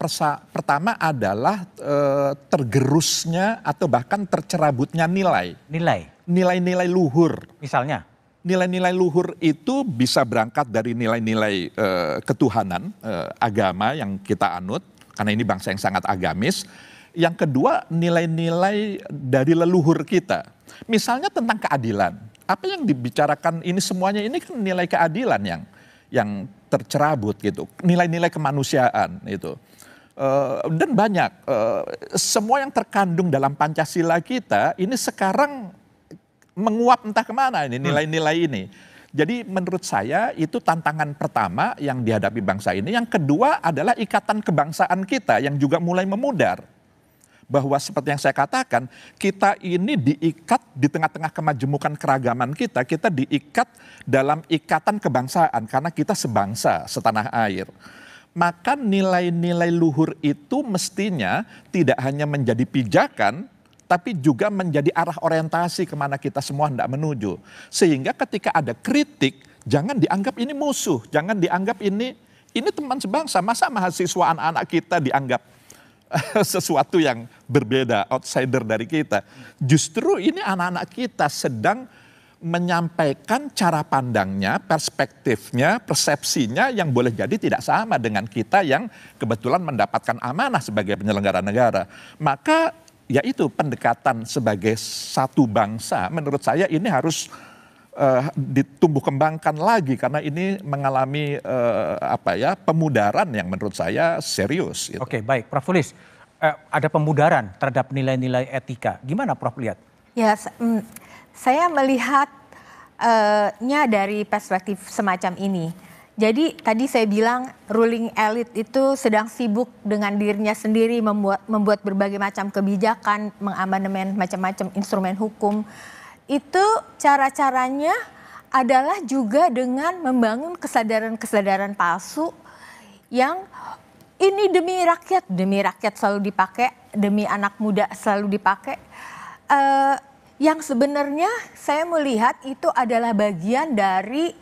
Speaker 15: Pertama adalah tergerusnya atau bahkan tercerabutnya nilai. Nilai-nilai luhur.
Speaker 4: Misalnya?
Speaker 15: Nilai-nilai luhur itu bisa berangkat dari nilai-nilai ketuhanan, agama yang kita anut. Karena ini bangsa yang sangat agamis. Yang kedua nilai-nilai dari leluhur kita. Misalnya tentang keadilan. Apa yang dibicarakan ini semuanya ini kan nilai keadilan yang tercerabut gitu, nilai-nilai kemanusiaan itu, dan banyak semua yang terkandung dalam Pancasila kita ini sekarang menguap entah kemana ini nilai-nilai ini. Jadi menurut saya itu tantangan pertama yang dihadapi bangsa ini. Yang kedua adalah ikatan kebangsaan kita yang juga mulai memudar. Bahwa seperti yang saya katakan, kita ini diikat di tengah-tengah kemajemukan keragaman kita diikat dalam ikatan kebangsaan karena kita sebangsa, setanah air. Maka nilai-nilai luhur itu mestinya tidak hanya menjadi pijakan, tapi juga menjadi arah orientasi kemana kita semua hendak menuju. Sehingga ketika ada kritik, jangan dianggap ini musuh, jangan dianggap ini teman sebangsa. Masa mahasiswa anak-anak kita dianggap sesuatu yang berbeda, outsider dari kita. Justru ini anak-anak kita sedang menyampaikan cara pandangnya, perspektifnya, persepsinya yang boleh jadi tidak sama dengan kita yang kebetulan mendapatkan amanah sebagai penyelenggara negara. Maka yaitu pendekatan sebagai satu bangsa menurut saya ini harus ditumbuh kembangkan lagi karena ini mengalami pemudaran yang menurut saya serius. Gitu.
Speaker 4: Oke, baik, Prof. Sulis, ada pemudaran terhadap nilai-nilai etika. Gimana Prof lihat?
Speaker 16: Ya, saya melihatnya dari perspektif semacam ini. Jadi tadi saya bilang ruling elite itu sedang sibuk dengan dirinya sendiri membuat berbagai macam kebijakan, mengamandemen macam-macam instrumen hukum. Itu cara-caranya adalah juga dengan membangun kesadaran-kesadaran palsu yang ini demi rakyat selalu dipakai, demi anak muda selalu dipakai. Yang sebenarnya saya melihat itu adalah bagian dari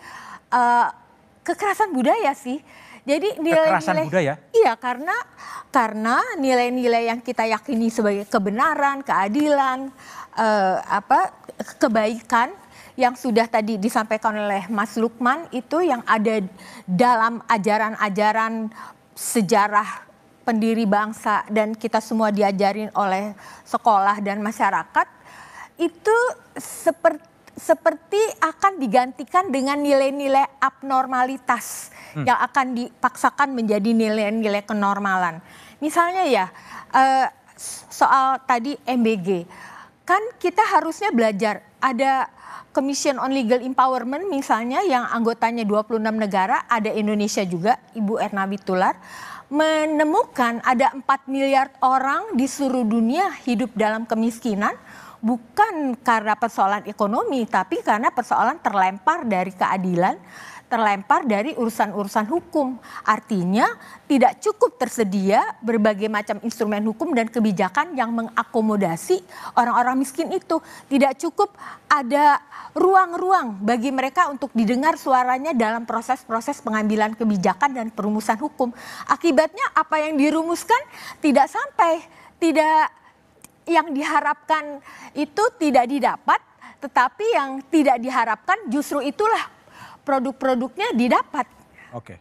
Speaker 16: kekerasan budaya sih. Jadi nilai-nilai
Speaker 4: kekerasan budaya?
Speaker 16: Iya, karena nilai-nilai yang kita yakini sebagai kebenaran, keadilan, kebaikan yang sudah tadi disampaikan oleh Mas Lukman itu yang ada dalam ajaran-ajaran sejarah pendiri bangsa dan kita semua diajarin oleh sekolah dan masyarakat. Itu seperti akan digantikan dengan nilai-nilai abnormalitas yang akan dipaksakan menjadi nilai-nilai kenormalan. Misalnya ya soal tadi MBG, kan kita harusnya belajar ada Commission on Legal Empowerment misalnya yang anggotanya 26 negara, ada Indonesia juga, Ibu Erna Witoelar, menemukan ada 4 miliar orang di seluruh dunia hidup dalam kemiskinan. Bukan karena persoalan ekonomi, tapi karena persoalan terlempar dari keadilan, terlempar dari urusan-urusan hukum. Artinya tidak cukup tersedia berbagai macam instrumen hukum dan kebijakan yang mengakomodasi orang-orang miskin itu. Tidak cukup ada ruang-ruang bagi mereka untuk didengar suaranya dalam proses-proses pengambilan kebijakan dan perumusan hukum. Akibatnya apa yang dirumuskan tidak sampai, yang diharapkan itu tidak didapat, tetapi yang tidak diharapkan justru itulah produk-produknya didapat.
Speaker 4: Oke,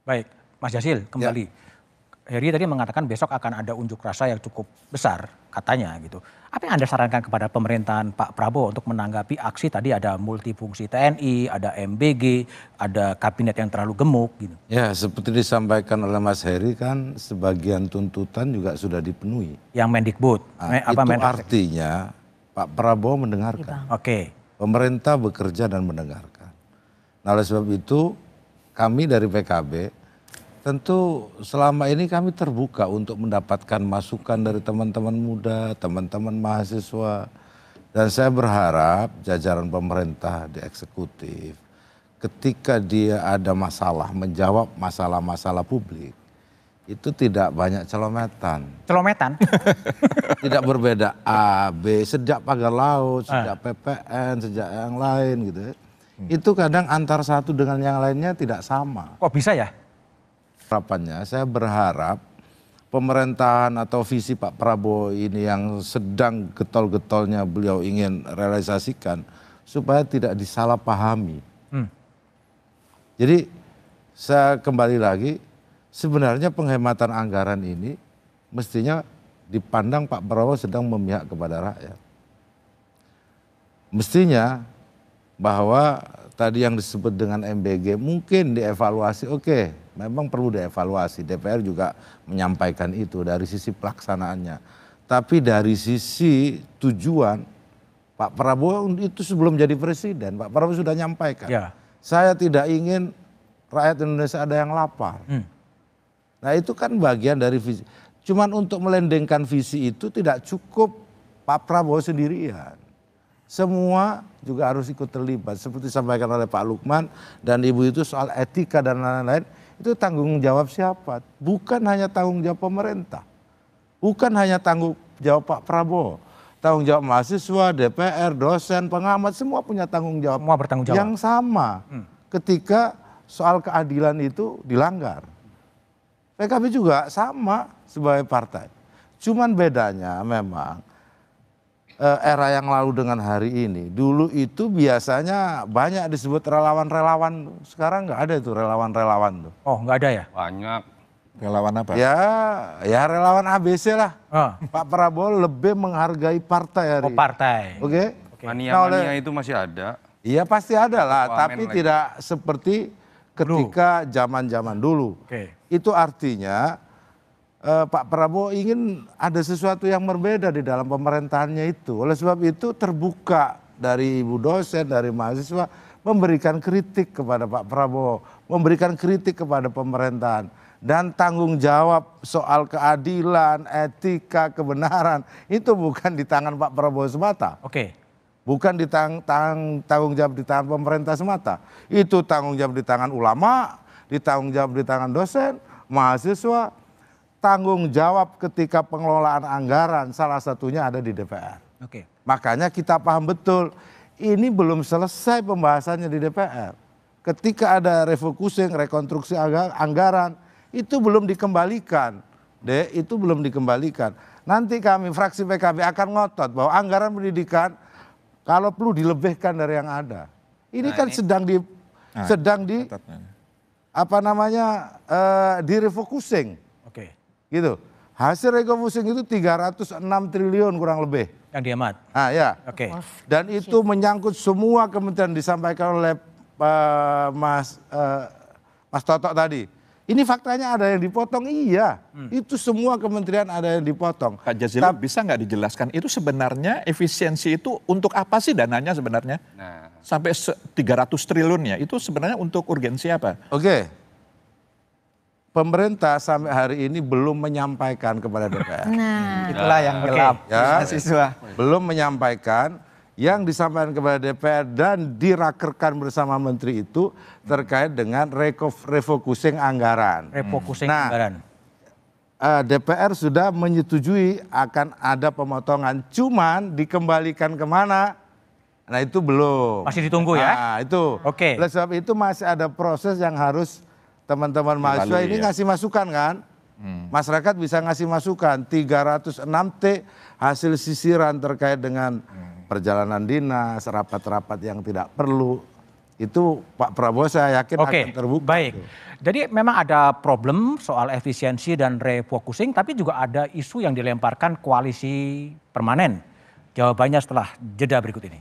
Speaker 4: baik, Mas Jasil kembali. Ya. Heri tadi mengatakan besok akan ada unjuk rasa yang cukup besar katanya gitu. Apa yang Anda sarankan kepada pemerintahan Pak Prabowo untuk menanggapi aksi tadi ada multifungsi TNI, ada MBG, ada kabinet yang terlalu gemuk gitu?
Speaker 13: Ya, seperti disampaikan oleh Mas Heri kan sebagian tuntutan juga sudah dipenuhi.
Speaker 4: Yang Mendikbud.
Speaker 13: Itu artinya Pak Prabowo mendengarkan.
Speaker 4: Oke.
Speaker 13: Pemerintah bekerja dan mendengarkan. Nah, oleh sebab itu kami dari PKB tentu selama ini kami terbuka untuk mendapatkan masukan dari teman-teman muda, teman-teman mahasiswa. Dan saya berharap jajaran pemerintah di eksekutif ketika dia ada masalah, menjawab masalah-masalah publik, itu tidak banyak celometan.
Speaker 4: Celometan?
Speaker 13: Tidak berbeda A, B, sejak pagar laut, sejak PPN, sejak yang lain gitu. Itu kadang antar satu dengan yang lainnya tidak sama.
Speaker 4: Kok bisa ya?
Speaker 13: Harapannya saya berharap pemerintahan atau visi Pak Prabowo ini yang sedang getol-getolnya beliau ingin realisasikan supaya tidak disalahpahami. Jadi saya kembali lagi, sebenarnya penghematan anggaran ini mestinya dipandang Pak Prabowo sedang memihak kepada rakyat. Mestinya bahwa tadi yang disebut dengan MBG mungkin dievaluasi, oke, memang perlu dievaluasi. DPR juga menyampaikan itu dari sisi pelaksanaannya. Tapi dari sisi tujuan, Pak Prabowo itu sebelum jadi presiden, Pak Prabowo sudah nyampaikan. Ya. Saya tidak ingin rakyat Indonesia ada yang lapar. Nah itu kan bagian dari visi. Cuman untuk melendengkan visi itu tidak cukup Pak Prabowo sendirian. Semua juga harus ikut terlibat. Seperti disampaikan oleh Pak Lukman dan Ibu itu soal etika dan lain-lain. Itu tanggung jawab siapa? Bukan hanya tanggung jawab pemerintah. Bukan hanya tanggung jawab Pak Prabowo. Tanggung jawab mahasiswa, DPR, dosen, pengamat, semua punya tanggung jawab.
Speaker 4: Semua bertanggung jawab.
Speaker 13: Yang sama ketika soal keadilan itu dilanggar. PKB juga sama sebagai partai. Cuman bedanya memang era yang lalu dengan hari ini. Dulu itu biasanya banyak disebut relawan-relawan. Sekarang nggak ada itu relawan-relawan tuh.
Speaker 4: Oh, nggak ada ya?
Speaker 14: Banyak.
Speaker 15: Relawan apa?
Speaker 13: Ya relawan ABC lah. Pak Prabowo lebih menghargai partai hari ini.
Speaker 4: Partai.
Speaker 13: Oke.
Speaker 14: Mania-mania itu masih ada.
Speaker 13: Iya pasti ada lah,
Speaker 14: Wamen
Speaker 13: tapi
Speaker 14: lagi.
Speaker 13: tidak seperti ketika zaman-zaman dulu. Itu artinya Pak Prabowo ingin ada sesuatu yang berbeda di dalam pemerintahannya itu. Oleh sebab itu terbuka dari ibu dosen, dari mahasiswa memberikan kritik kepada Pak Prabowo, memberikan kritik kepada pemerintahan. Dan tanggung jawab soal keadilan, etika, kebenaran itu bukan di tangan Pak Prabowo semata. Bukan tanggung jawab di tangan pemerintah semata. Itu tanggung jawab di tangan ulama, tanggung jawab di tangan dosen, mahasiswa. Tanggung jawab ketika pengelolaan anggaran salah satunya ada di DPR. Makanya kita paham betul ini belum selesai pembahasannya di DPR. Ketika ada refocusing, rekonstruksi anggaran itu belum dikembalikan. Itu belum dikembalikan. Nanti kami fraksi PKB akan ngotot bahwa anggaran pendidikan kalau perlu dilebihkan dari yang ada. Ini kan sedang di refocusing. Gitu. Hasil refocusing itu 306 triliun kurang lebih.
Speaker 4: Yang dihemat.
Speaker 13: Dan itu menyangkut semua kementerian disampaikan oleh Mas Toto tadi. Ini faktanya ada yang dipotong, iya. Itu semua kementerian ada yang dipotong.
Speaker 15: Pak Jazilul bisa nggak dijelaskan itu sebenarnya efisiensi itu untuk apa sih dananya sebenarnya? Sampai 300 triliunnya itu sebenarnya untuk urgensi apa?
Speaker 13: Pemerintah sampai hari ini belum menyampaikan kepada DPR.
Speaker 11: Itulah yang gelap. Mahasiswa.
Speaker 13: Belum menyampaikan. Yang disampaikan kepada DPR dan dirakerkan bersama menteri itu terkait dengan refocusing anggaran. DPR sudah menyetujui akan ada pemotongan, cuman dikembalikan kemana? Nah itu belum.
Speaker 4: Masih ditunggu ya?
Speaker 13: Itu. Oleh sebab itu masih ada proses yang harus teman-teman mahasiswa ini ngasih masukan kan? Masyarakat bisa ngasih masukan 306T hasil sisiran terkait dengan perjalanan dinas, rapat-rapat yang tidak perlu. Itu Pak Prabowo saya yakin akan terbuka.
Speaker 4: Baik. Jadi memang ada problem soal efisiensi dan refocusing, tapi juga ada isu yang dilemparkan koalisi permanen. Jawabannya setelah jeda berikut ini.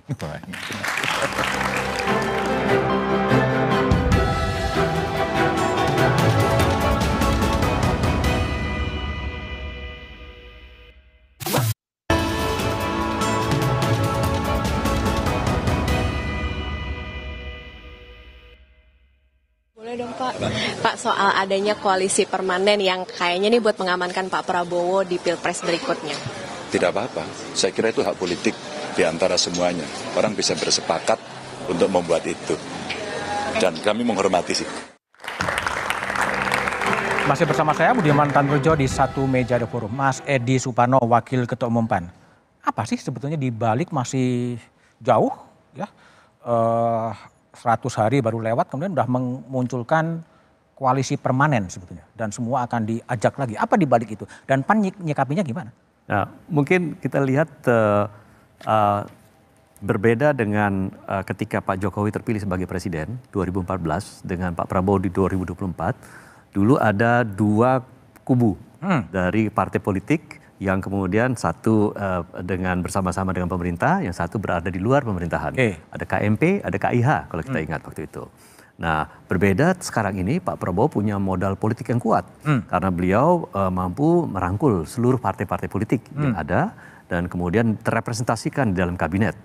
Speaker 19: Boleh dong Pak, soal adanya koalisi permanen yang kayaknya nih buat mengamankan Pak Prabowo di Pilpres berikutnya.
Speaker 20: Tidak apa-apa, saya kira itu hak politik di antara semuanya. Orang bisa bersepakat untuk membuat itu. Dan kami menghormati sih.
Speaker 4: Masih bersama saya Budiman Tanrujo di satu meja The Forum. Mas Edi Suparno, Wakil Ketua Umum PAN. Apa sih sebetulnya di balik masih jauh ya? 100 hari baru lewat kemudian sudah memunculkan koalisi permanen sebetulnya dan semua akan diajak lagi. Apa di balik itu dan PAN nyikapinya gimana?
Speaker 12: Nah, mungkin kita lihat berbeda dengan ketika Pak Jokowi terpilih sebagai presiden 2014 dengan Pak Prabowo di 2024. Dulu ada dua kubu dari partai politik yang kemudian satu dengan bersama-sama dengan pemerintah, yang satu berada di luar pemerintahan. Ada KMP, ada KIH kalau kita ingat waktu itu. Nah, berbeda sekarang ini Pak Prabowo punya modal politik yang kuat karena beliau mampu merangkul seluruh partai-partai politik yang ada dan kemudian terrepresentasikan di dalam kabinet.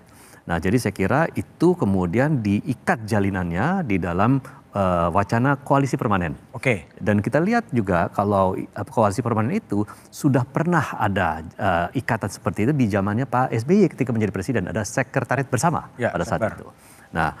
Speaker 12: Nah, jadi saya kira itu kemudian diikat jalinannya di dalam wacana koalisi permanen. Dan kita lihat juga kalau koalisi permanen itu sudah pernah ada ikatan seperti itu di zamannya Pak SBY ketika menjadi presiden. Ada sekretariat bersama pada saat itu. Nah,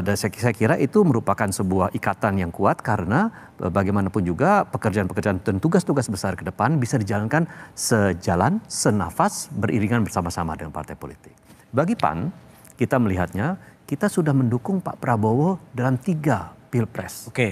Speaker 12: dan saya kira itu merupakan sebuah ikatan yang kuat karena bagaimanapun juga pekerjaan-pekerjaan dan tugas-tugas besar ke depan bisa dijalankan sejalan, senafas, beriringan bersama-sama dengan partai politik. Bagi PAN, kita melihatnya kita sudah mendukung Pak Prabowo dalam 3 Pilpres. 2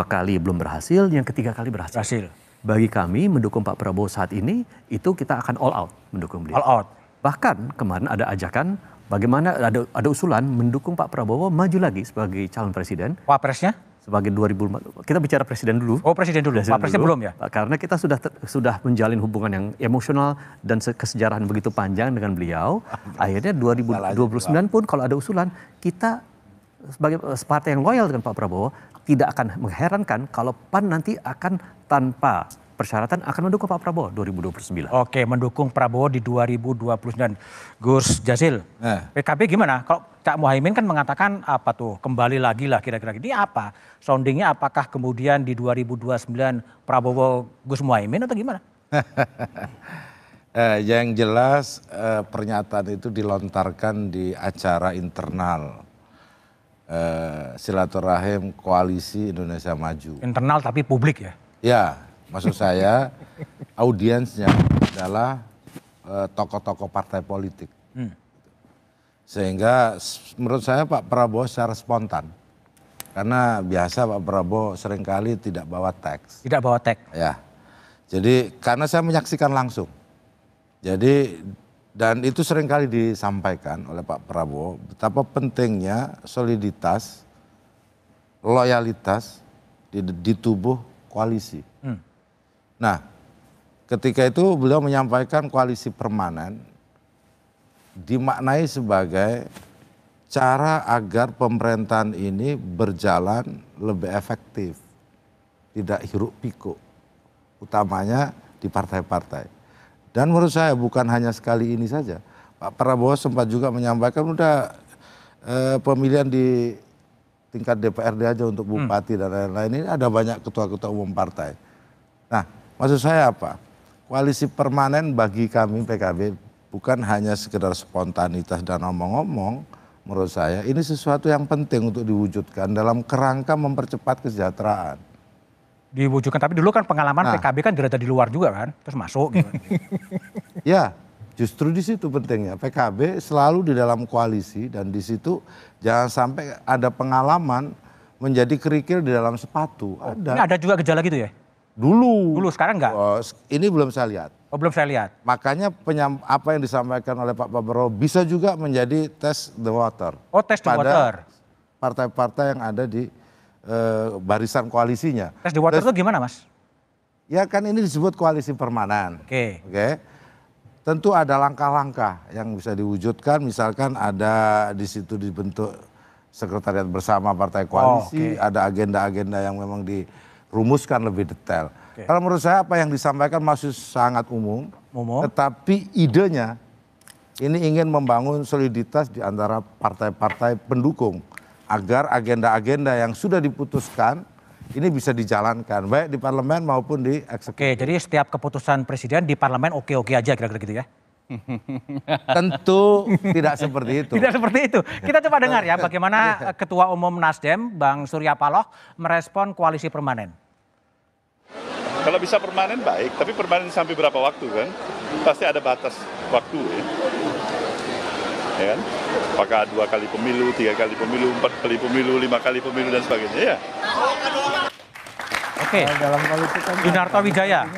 Speaker 12: kali belum berhasil, yang ketiga kali berhasil. Bagi kami mendukung Pak Prabowo saat ini, itu kita akan all out mendukung beliau.
Speaker 4: All out.
Speaker 12: Bahkan kemarin ada ajakan bagaimana ada usulan mendukung Pak Prabowo maju lagi sebagai calon presiden.
Speaker 4: Wapresnya?
Speaker 12: Sebagai 2004. Kita bicara presiden dulu.
Speaker 4: Oh, presiden dulu. Wapresnya belum ya?
Speaker 12: Karena kita sudah menjalin hubungan yang emosional dan kesejarahan begitu panjang dengan beliau. Akhirnya 2029 pun kalau ada usulan, kita sebagai partai yang loyal dengan Pak Prabowo tidak akan mengherankan kalau PAN nanti akan tanpa persyaratan akan mendukung Pak Prabowo 2029.
Speaker 4: Oke, mendukung Prabowo di 2029. Gus Jazil, PKB gimana? Kalau Cak Muhaimin kan mengatakan apa tuh, kembali lagi lah kira-kira. Ini apa? Soundingnya apakah kemudian di 2029 Prabowo Gus Muhaimin atau gimana?
Speaker 13: Yang jelas pernyataan itu dilontarkan di acara internal silaturahim Koalisi Indonesia Maju.
Speaker 4: Internal tapi publik ya?
Speaker 13: Ya. Maksud saya audiensnya adalah tokoh-tokoh partai politik. Sehingga menurut saya Pak Prabowo secara spontan. Karena biasa Pak Prabowo seringkali tidak bawa teks.
Speaker 4: Tidak bawa teks?
Speaker 13: Ya. Jadi karena saya menyaksikan langsung. Jadi dan itu seringkali disampaikan oleh Pak Prabowo betapa pentingnya soliditas, loyalitas di tubuh koalisi. Nah, ketika itu beliau menyampaikan koalisi permanen dimaknai sebagai cara agar pemerintahan ini berjalan lebih efektif, tidak hiruk pikuk, utamanya di partai-partai. Dan menurut saya bukan hanya sekali ini saja, Pak Prabowo sempat juga menyampaikan udah pemilihan di tingkat DPRD aja untuk bupati dan lain-lain, ini ada banyak ketua-ketua umum partai. Nah, maksud saya apa? Koalisi permanen bagi kami PKB bukan hanya sekedar spontanitas dan omong-omong. Menurut saya ini sesuatu yang penting untuk diwujudkan dalam kerangka mempercepat kesejahteraan.
Speaker 4: Diwujudkan, tapi dulu kan pengalaman PKB kan dirada di luar juga kan, terus masuk gitu.
Speaker 13: Ya, justru di situ pentingnya. PKB selalu di dalam koalisi dan di situ jangan sampai ada pengalaman menjadi kerikil di dalam sepatu.
Speaker 4: Ini ada juga gejala gitu ya?
Speaker 13: Dulu,
Speaker 4: sekarang enggak?
Speaker 13: Ini belum saya lihat.
Speaker 4: Oh, belum saya lihat.
Speaker 13: Makanya apa yang disampaikan oleh Pak Prabowo bisa juga menjadi test the water.
Speaker 4: Oh, test the water.
Speaker 13: Partai-partai yang ada di barisan koalisinya.
Speaker 4: Test the water itu gimana, Mas?
Speaker 13: Ya kan ini disebut koalisi permanen.
Speaker 4: Oke.
Speaker 13: Tentu ada langkah-langkah yang bisa diwujudkan. Misalkan ada di situ dibentuk sekretariat bersama partai koalisi, ada agenda-agenda yang memang dirumuskan lebih detail. Kalau menurut saya apa yang disampaikan masih sangat umum. Tetapi idenya ini ingin membangun soliditas di antara partai-partai pendukung agar agenda-agenda yang sudah diputuskan ini bisa dijalankan baik di parlemen maupun di eksekutif.
Speaker 4: Oke, jadi setiap keputusan presiden di parlemen oke-oke aja kira-kira gitu ya?
Speaker 13: Tentu tidak seperti itu.
Speaker 4: Tidak seperti itu. Kita coba dengar ya bagaimana Ketua Umum Nasdem Bang Surya Paloh merespon koalisi permanen.
Speaker 9: Kalau bisa permanen baik, tapi permanen sampai berapa waktu kan? Pasti ada batas waktu ya. Ya kan? Apakah 2 kali pemilu, 3 kali pemilu, 4 kali pemilu, 5 kali pemilu dan sebagainya ya.
Speaker 4: Oke, Yunarto Wijaya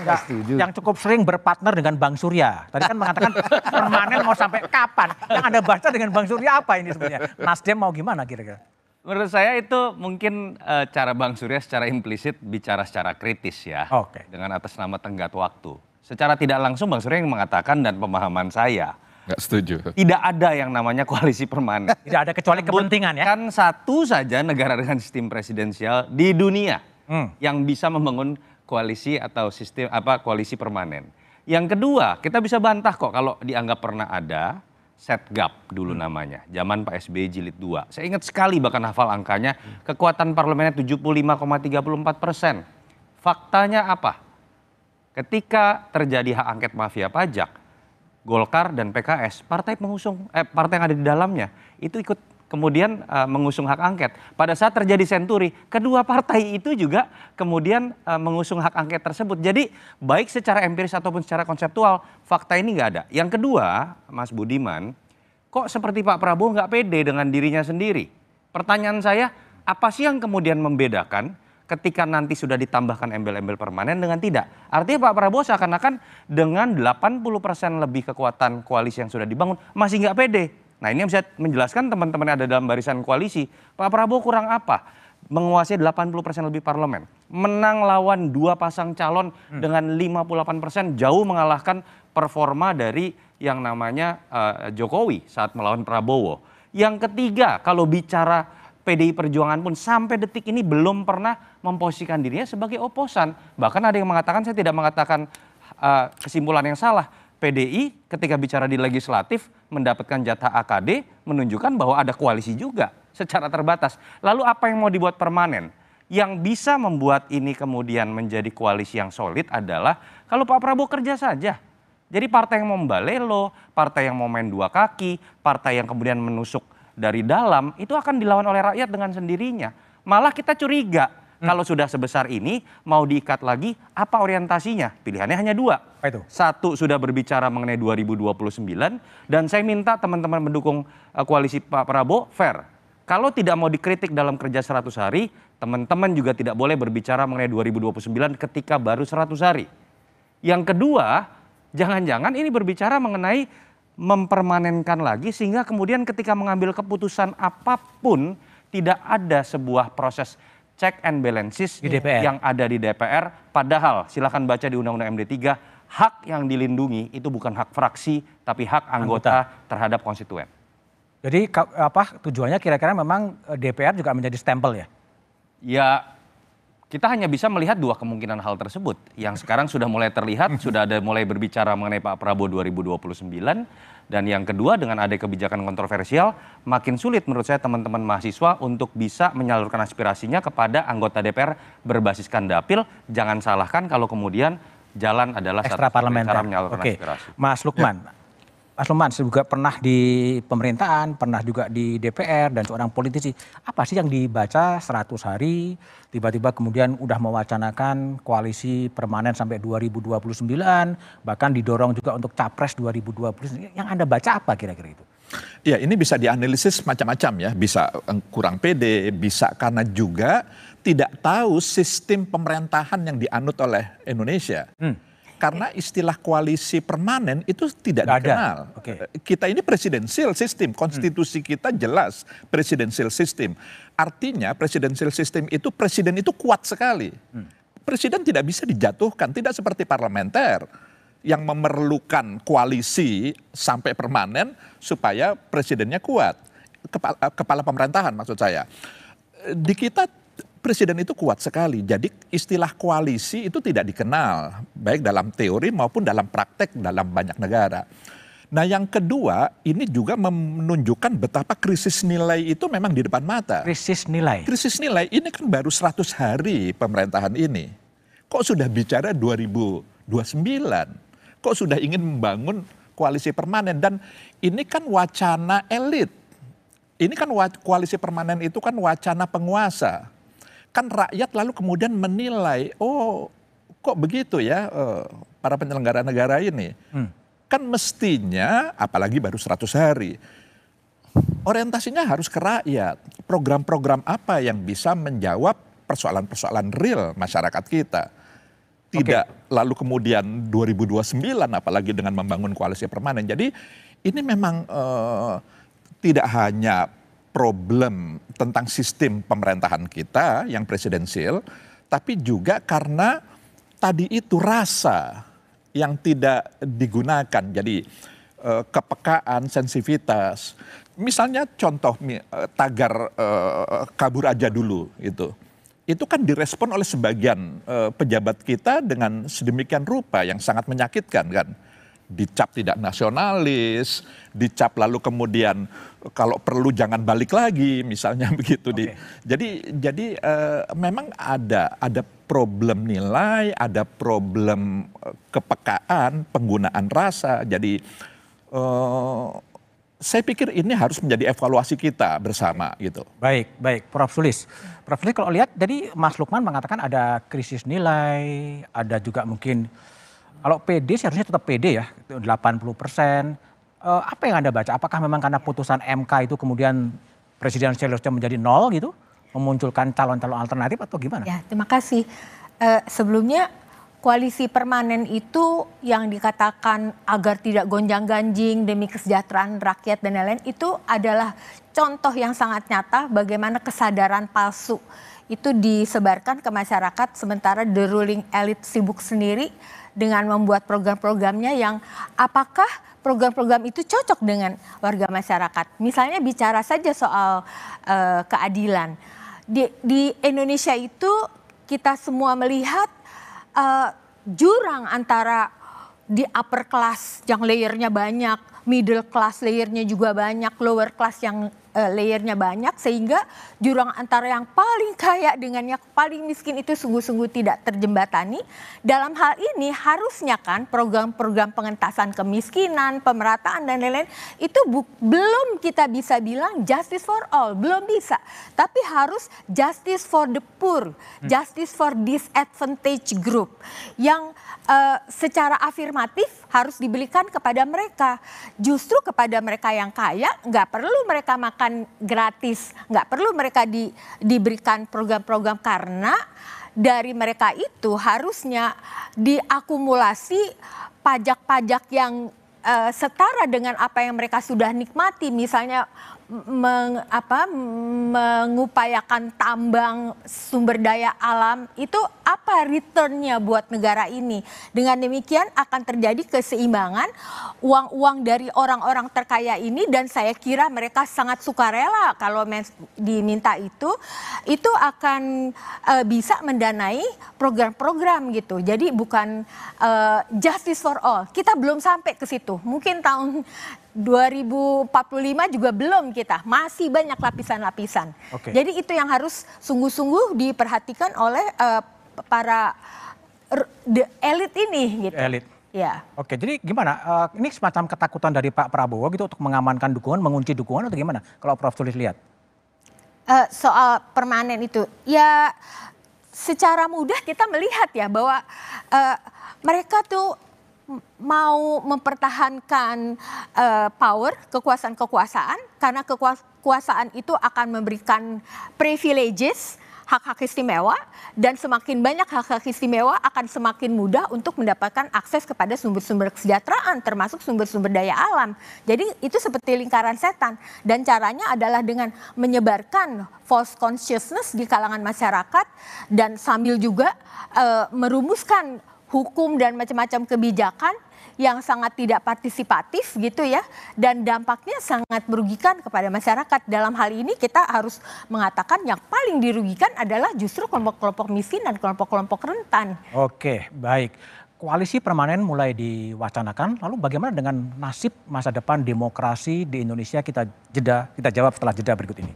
Speaker 4: yang cukup sering berpartner dengan Bang Surya. Tadi kan mengatakan permanen mau sampai kapan? Yang Anda baca dengan Bang Surya apa ini sebenarnya? Nasdem mau gimana kira-kira?
Speaker 14: Menurut saya itu mungkin cara Bang Surya secara implisit bicara secara kritis ya. Dengan atas nama tenggat waktu. Secara tidak langsung Bang Surya yang mengatakan dan pemahaman saya.
Speaker 15: Nggak setuju.
Speaker 14: Tidak ada yang namanya koalisi permanen.
Speaker 4: Tidak ada kecuali kepentingan ya.
Speaker 14: Kan satu saja negara dengan sistem presidensial di dunia yang bisa membangun koalisi atau sistem koalisi permanen. Yang kedua, kita bisa bantah kok kalau dianggap pernah ada Setgap dulu namanya, zaman Pak SBY jilid 2. Saya ingat sekali bahkan hafal angkanya, kekuatan parlemennya 75,34%. Faktanya apa? Ketika terjadi hak angket mafia pajak, Golkar dan PKS, partai yang ada di dalamnya, itu ikut kemudian mengusung hak angket. Pada saat terjadi senturi, kedua partai itu juga kemudian mengusung hak angket tersebut. Jadi baik secara empiris ataupun secara konseptual, fakta ini nggak ada. Yang kedua, Mas Budiman, kok seperti Pak Prabowo nggak pede dengan dirinya sendiri? Pertanyaan saya, apa sih yang kemudian membedakan ketika nanti sudah ditambahkan embel-embel permanen dengan tidak. Artinya Pak Prabowo seakan-akan dengan 80% lebih kekuatan koalisi yang sudah dibangun masih nggak pede. Nah ini yang bisa menjelaskan teman-teman yang ada dalam barisan koalisi, Pak Prabowo kurang apa? Menguasai 80% lebih parlemen, menang lawan 2 pasang calon dengan 58%, jauh mengalahkan performa dari yang namanya Jokowi saat melawan Prabowo. Yang ketiga, kalau bicara PDI Perjuangan pun sampai detik ini belum pernah memposisikan dirinya sebagai oposan. Bahkan ada yang mengatakan, saya tidak mengatakan kesimpulan yang salah, PDI ketika bicara di legislatif mendapatkan jatah AKD menunjukkan bahwa ada koalisi juga secara terbatas. Lalu apa yang mau dibuat permanen? Yang bisa membuat ini kemudian menjadi koalisi yang solid adalah kalau Pak Prabowo kerja saja. Jadi partai yang mau membalelo, partai yang mau main 2 kaki, partai yang kemudian menusuk dari dalam, itu akan dilawan oleh rakyat dengan sendirinya. Malah kita curiga, kalau sudah sebesar ini, mau diikat lagi, apa orientasinya? Pilihannya hanya 2.
Speaker 4: Apa itu?
Speaker 14: Satu, sudah berbicara mengenai 2029, dan saya minta teman-teman mendukung koalisi Pak Prabowo fair. Kalau tidak mau dikritik dalam kerja 100 hari, teman-teman juga tidak boleh berbicara mengenai 2029 ketika baru 100 hari. Yang kedua, jangan-jangan ini berbicara mengenai mempermanenkan lagi sehingga kemudian ketika mengambil keputusan apapun tidak ada sebuah proses check and balances yang ada di DPR. Padahal silakan baca di Undang-Undang MD3, hak yang dilindungi itu bukan hak fraksi tapi hak anggota terhadap konstituen.
Speaker 4: Jadi tujuannya kira-kira memang DPR juga menjadi stempel ya?
Speaker 14: Ya, kita hanya bisa melihat 2 kemungkinan hal tersebut. Yang sekarang sudah mulai terlihat, sudah ada mulai berbicara mengenai Pak Prabowo 2029. Dan yang kedua, dengan ada kebijakan kontroversial, makin sulit menurut saya teman-teman mahasiswa untuk bisa menyalurkan aspirasinya kepada anggota DPR berbasiskan dapil. Jangan salahkan kalau kemudian jalan adalah
Speaker 4: ekstra parlementer.
Speaker 14: Cara menyalurkan aspirasi.
Speaker 4: Mas Lukman. Mas Lukman juga pernah di pemerintahan, pernah juga di DPR dan seorang politisi. Apa sih yang dibaca 100 hari, tiba-tiba kemudian udah mewacanakan koalisi permanen sampai 2029, bahkan didorong juga untuk capres 2029. Yang Anda baca apa kira-kira itu?
Speaker 15: Ya ini bisa dianalisis macam-macam ya, bisa kurang pede, bisa karena juga tidak tahu sistem pemerintahan yang dianut oleh Indonesia. Karena istilah koalisi permanen itu tidak dikenal. Kita ini presidensial system, konstitusi kita jelas presidensial system. Artinya presidensial system itu presiden itu kuat sekali. Presiden tidak bisa dijatuhkan, tidak seperti parlementer yang memerlukan koalisi sampai permanen supaya presidennya kuat. Kepala pemerintahan maksud saya. Di kita presiden itu kuat sekali, jadi istilah koalisi itu tidak dikenal, baik dalam teori maupun dalam praktek dalam banyak negara. Nah yang kedua, ini juga menunjukkan betapa krisis nilai itu memang di depan mata.
Speaker 4: Krisis nilai? Krisis
Speaker 15: nilai, ini kan baru 100 hari pemerintahan ini. Kok sudah bicara 2029? Kok sudah ingin membangun koalisi permanen? Dan ini kan wacana elit. Ini kan koalisi permanen itu kan wacana penguasa. Kan rakyat lalu kemudian menilai, oh kok begitu ya para penyelenggara negara ini. Kan mestinya, apalagi baru 100 hari, orientasinya harus ke rakyat. Program-program apa yang bisa menjawab persoalan-persoalan real masyarakat kita. Tidak lalu kemudian 2029 apalagi dengan membangun koalisi permanen. Jadi ini memang tidak hanya problem tentang sistem pemerintahan kita yang presidensial, tapi juga karena tadi itu rasa yang tidak digunakan. Jadi kepekaan, sensitivitas. Misalnya contoh tagar kabur aja dulu itu. Itu kan direspon oleh sebagian pejabat kita dengan sedemikian rupa yang sangat menyakitkan kan. Dicap tidak nasionalis, dicap lalu kemudian kalau perlu jangan balik lagi, misalnya begitu. Jadi memang ada problem nilai, ada problem kepekaan, penggunaan rasa. Jadi saya pikir ini harus menjadi evaluasi kita bersama gitu.
Speaker 4: Baik, Prof. Sulis. Prof. Sulis kalau lihat, jadi Mas Lukman mengatakan ada krisis nilai, ada juga mungkin kalau PD seharusnya tetap PD ya, 80%. Apa yang Anda baca? Apakah memang karena putusan MK itu kemudian presidensial menjadi 0 gitu? memunculkan calon-calon alternatif atau gimana?
Speaker 16: Ya, terima kasih. Sebelumnya koalisi permanen itu yang dikatakan agar tidak gonjang-ganjing demi kesejahteraan rakyat dan lain-lain itu adalah contoh yang sangat nyata bagaimana kesadaran palsu itu disebarkan ke masyarakat sementara the ruling elite sibuk sendiri dengan membuat program-programnya yang apakah program-program itu cocok dengan warga masyarakat. Misalnya bicara saja soal keadilan. Di Indonesia itu kita semua melihat jurang antara di upper class yang layernya banyak, middle class layernya juga banyak, lower class yang layernya banyak, sehingga jurang antara yang paling kaya dengan yang paling miskin itu sungguh-sungguh tidak terjembatani. Dalam hal ini harusnya kan program-program pengentasan kemiskinan, pemerataan dan lain-lain itu belum kita bisa bilang justice for all, belum bisa. Tapi harus justice for the poor, justice for disadvantaged group yang secara afirmatif harus diberikan kepada mereka. Justru kepada mereka yang kaya nggak perlu mereka makan gratis, nggak perlu mereka diberikan program-program karena dari mereka itu harusnya diakumulasi pajak-pajak yang setara dengan apa yang mereka sudah nikmati, misalnya mengupayakan tambang sumber daya alam itu apa returnnya buat negara ini. Dengan demikian akan terjadi keseimbangan uang-uang dari orang-orang terkaya ini dan saya kira mereka sangat sukarela kalau diminta itu akan bisa mendanai program-program gitu. Jadi bukan justice for all. Kita belum sampai ke situ. Mungkin tahun 2045 juga belum kita, masih banyak lapisan-lapisan. Okay. Jadi itu yang harus sungguh-sungguh diperhatikan oleh para elit ini gitu. Elit. Ya.
Speaker 4: Oke, jadi gimana? Ini semacam ketakutan dari Pak Prabowo gitu untuk mengamankan dukungan, mengunci dukungan atau gimana? Kalau Prof Sulis lihat.
Speaker 16: Soal permanen itu, ya secara mudah kita melihat ya bahwa mereka tuh mau mempertahankan power, kekuasaan karena kekuasaan itu akan memberikan privileges, hak-hak istimewa dan semakin banyak hak-hak istimewa akan semakin mudah untuk mendapatkan akses kepada sumber-sumber kesejahteraan termasuk sumber-sumber daya alam. Jadi itu seperti lingkaran setan dan caranya adalah dengan menyebarkan false consciousness di kalangan masyarakat dan sambil juga merumuskan hukum dan macam-macam kebijakan yang sangat tidak partisipatif gitu ya dan dampaknya sangat merugikan kepada masyarakat. Dalam hal ini kita harus mengatakan yang paling dirugikan adalah justru kelompok-kelompok miskin dan kelompok-kelompok rentan.
Speaker 4: Oke, baik. Koalisi permanen mulai diwacanakan. Lalu bagaimana dengan nasib masa depan demokrasi di Indonesia? Kita jawab setelah jeda berikut ini.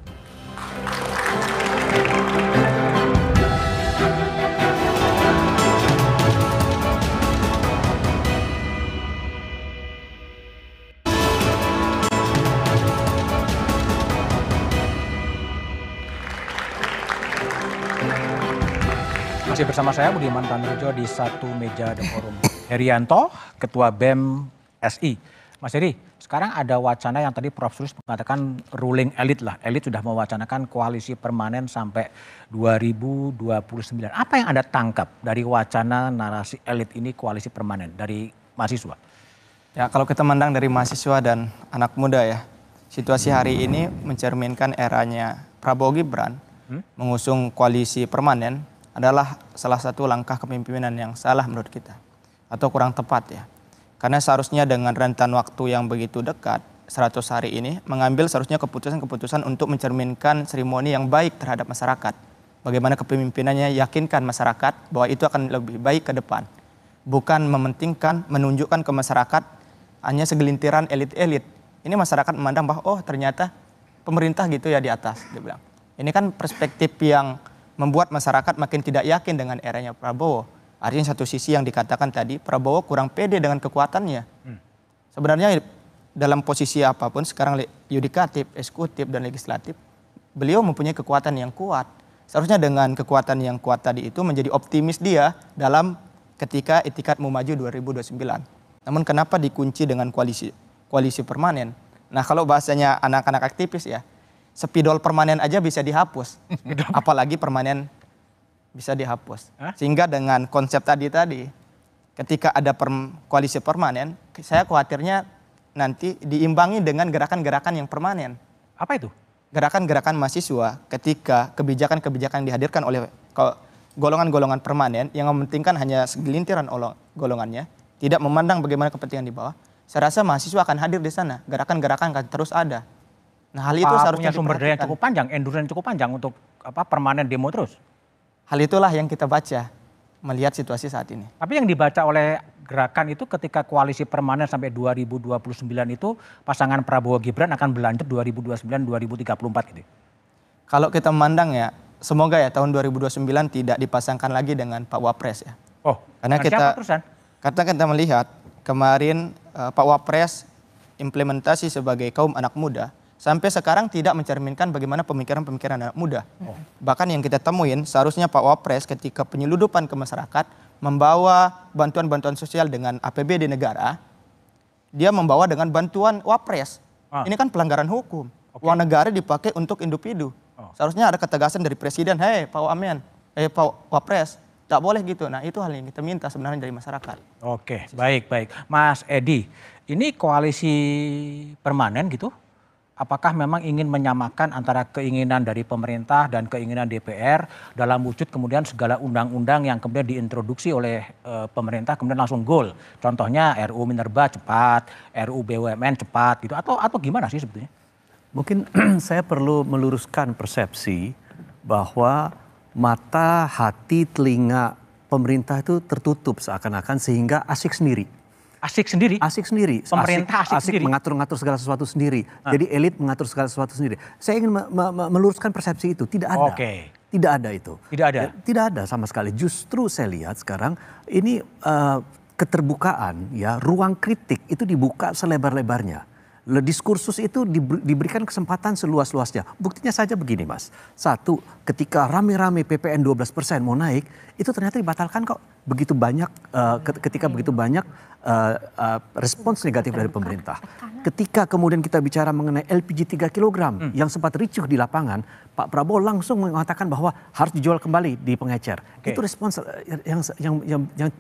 Speaker 4: Masih bersama saya Budiman Tanrujo di satu meja The Forum. Herianto, Ketua BEM SI. Mas Heri, sekarang ada wacana yang tadi Prof Sulis mengatakan ruling elite lah. Elite sudah mewacanakan koalisi permanen sampai 2029. Apa yang Anda tangkap dari wacana narasi elite ini koalisi permanen dari mahasiswa?
Speaker 11: Ya, kalau kita mandang dari mahasiswa dan anak muda ya, situasi hari ini mencerminkan eranya Prabowo Gibran mengusung koalisi permanen adalah salah satu langkah kepemimpinan yang salah menurut kita atau kurang tepat ya. Karena seharusnya dengan rentan waktu yang begitu dekat 100 hari ini mengambil seharusnya keputusan-keputusan untuk mencerminkan seremoni yang baik terhadap masyarakat. Bagaimana kepemimpinannya yakinkan masyarakat bahwa itu akan lebih baik ke depan. Bukan mementingkan, menunjukkan ke masyarakat hanya segelintiran elit-elit. Ini masyarakat memandang bahwa oh ternyata pemerintah gitu ya di atas, dia bilang. Ini kan perspektif yang membuat masyarakat makin tidak yakin dengan eranya Prabowo. Artinya satu sisi yang dikatakan tadi, Prabowo kurang pede dengan kekuatannya. Sebenarnya dalam posisi apapun, sekarang yudikatif, eksekutif, dan legislatif, beliau mempunyai kekuatan yang kuat. Seharusnya dengan kekuatan yang kuat tadi itu menjadi optimis dia dalam ketika itikat mau maju 2029. Namun kenapa dikunci dengan koalisi permanen? Nah kalau bahasanya anak-anak aktivis ya, Spidol permanen aja bisa dihapus. Apalagi permanen bisa dihapus. Sehingga dengan konsep tadi ketika ada koalisi permanen, saya khawatirnya nanti diimbangi dengan gerakan-gerakan yang permanen.
Speaker 4: Apa itu?
Speaker 11: Gerakan-gerakan mahasiswa ketika kebijakan-kebijakan dihadirkan oleh golongan-golongan permanen yang mementingkan hanya segelintiran golongannya, tidak memandang bagaimana kepentingan di bawah. Saya rasa mahasiswa akan hadir di sana, gerakan-gerakan akan terus ada. Nah, hal itu seharusnya
Speaker 4: punya sumber daya yang cukup panjang, endurance cukup panjang untuk permanen demo terus.
Speaker 11: Hal itulah yang kita baca melihat situasi saat ini.
Speaker 4: Tapi yang dibaca oleh gerakan itu ketika koalisi permanen sampai 2029 itu pasangan Prabowo Gibran akan berlanjut 2029-2034 gitu.
Speaker 11: Kalau kita memandang ya, semoga ya tahun 2029 tidak dipasangkan lagi dengan Pak Wapres ya.
Speaker 4: Oh,
Speaker 11: karena kita melihat kemarin Pak Wapres implementasi sebagai kaum anak muda sampai sekarang tidak mencerminkan bagaimana pemikiran-pemikiran anak muda. Bahkan yang kita temuin seharusnya Pak Wapres ketika penyeludupan ke masyarakat membawa bantuan-bantuan sosial dengan APBD negara, dia membawa dengan bantuan Wapres. Ini kan pelanggaran hukum. Uang negara dipakai untuk individu. Seharusnya ada ketegasan dari Presiden, hei Pak Wamen, Pak Wapres, tak boleh gitu. Nah itu hal yang kita minta sebenarnya dari masyarakat.
Speaker 4: Oke, baik. Mas Edi, ini koalisi permanen gitu, apakah memang ingin menyamakan antara keinginan dari pemerintah dan keinginan DPR dalam wujud kemudian segala undang-undang yang kemudian diintroduksi oleh pemerintah kemudian langsung goal. Contohnya RUU Minerba cepat, RUU BUMN cepat gitu atau gimana sih sebetulnya?
Speaker 12: Mungkin saya perlu meluruskan persepsi bahwa mata, hati, telinga pemerintah itu tertutup seakan-akan sehingga asik sendiri.
Speaker 4: Asik sendiri?
Speaker 12: Asik sendiri.
Speaker 4: Pemerintah asik sendiri?
Speaker 12: Mengatur-ngatur segala sesuatu sendiri. Jadi elit mengatur segala sesuatu sendiri. Saya ingin meluruskan persepsi itu. Tidak ada. Tidak ada itu.
Speaker 4: Tidak ada?
Speaker 12: Tidak ada sama sekali. Justru saya lihat sekarang ini keterbukaan, ya, ruang kritik itu dibuka selebar-lebarnya. Diskursus itu diberikan kesempatan seluas-luasnya. Buktinya saja begini Mas. Satu, ketika rame-rame PPN 12% mau naik, itu ternyata dibatalkan kok. Begitu banyak, ketika begitu banyak respons negatif dari pemerintah. Ketika kemudian kita bicara mengenai LPG 3 kg yang sempat ricuh di lapangan, Pak Prabowo langsung mengatakan bahwa harus dijual kembali di pengecer. Itu respons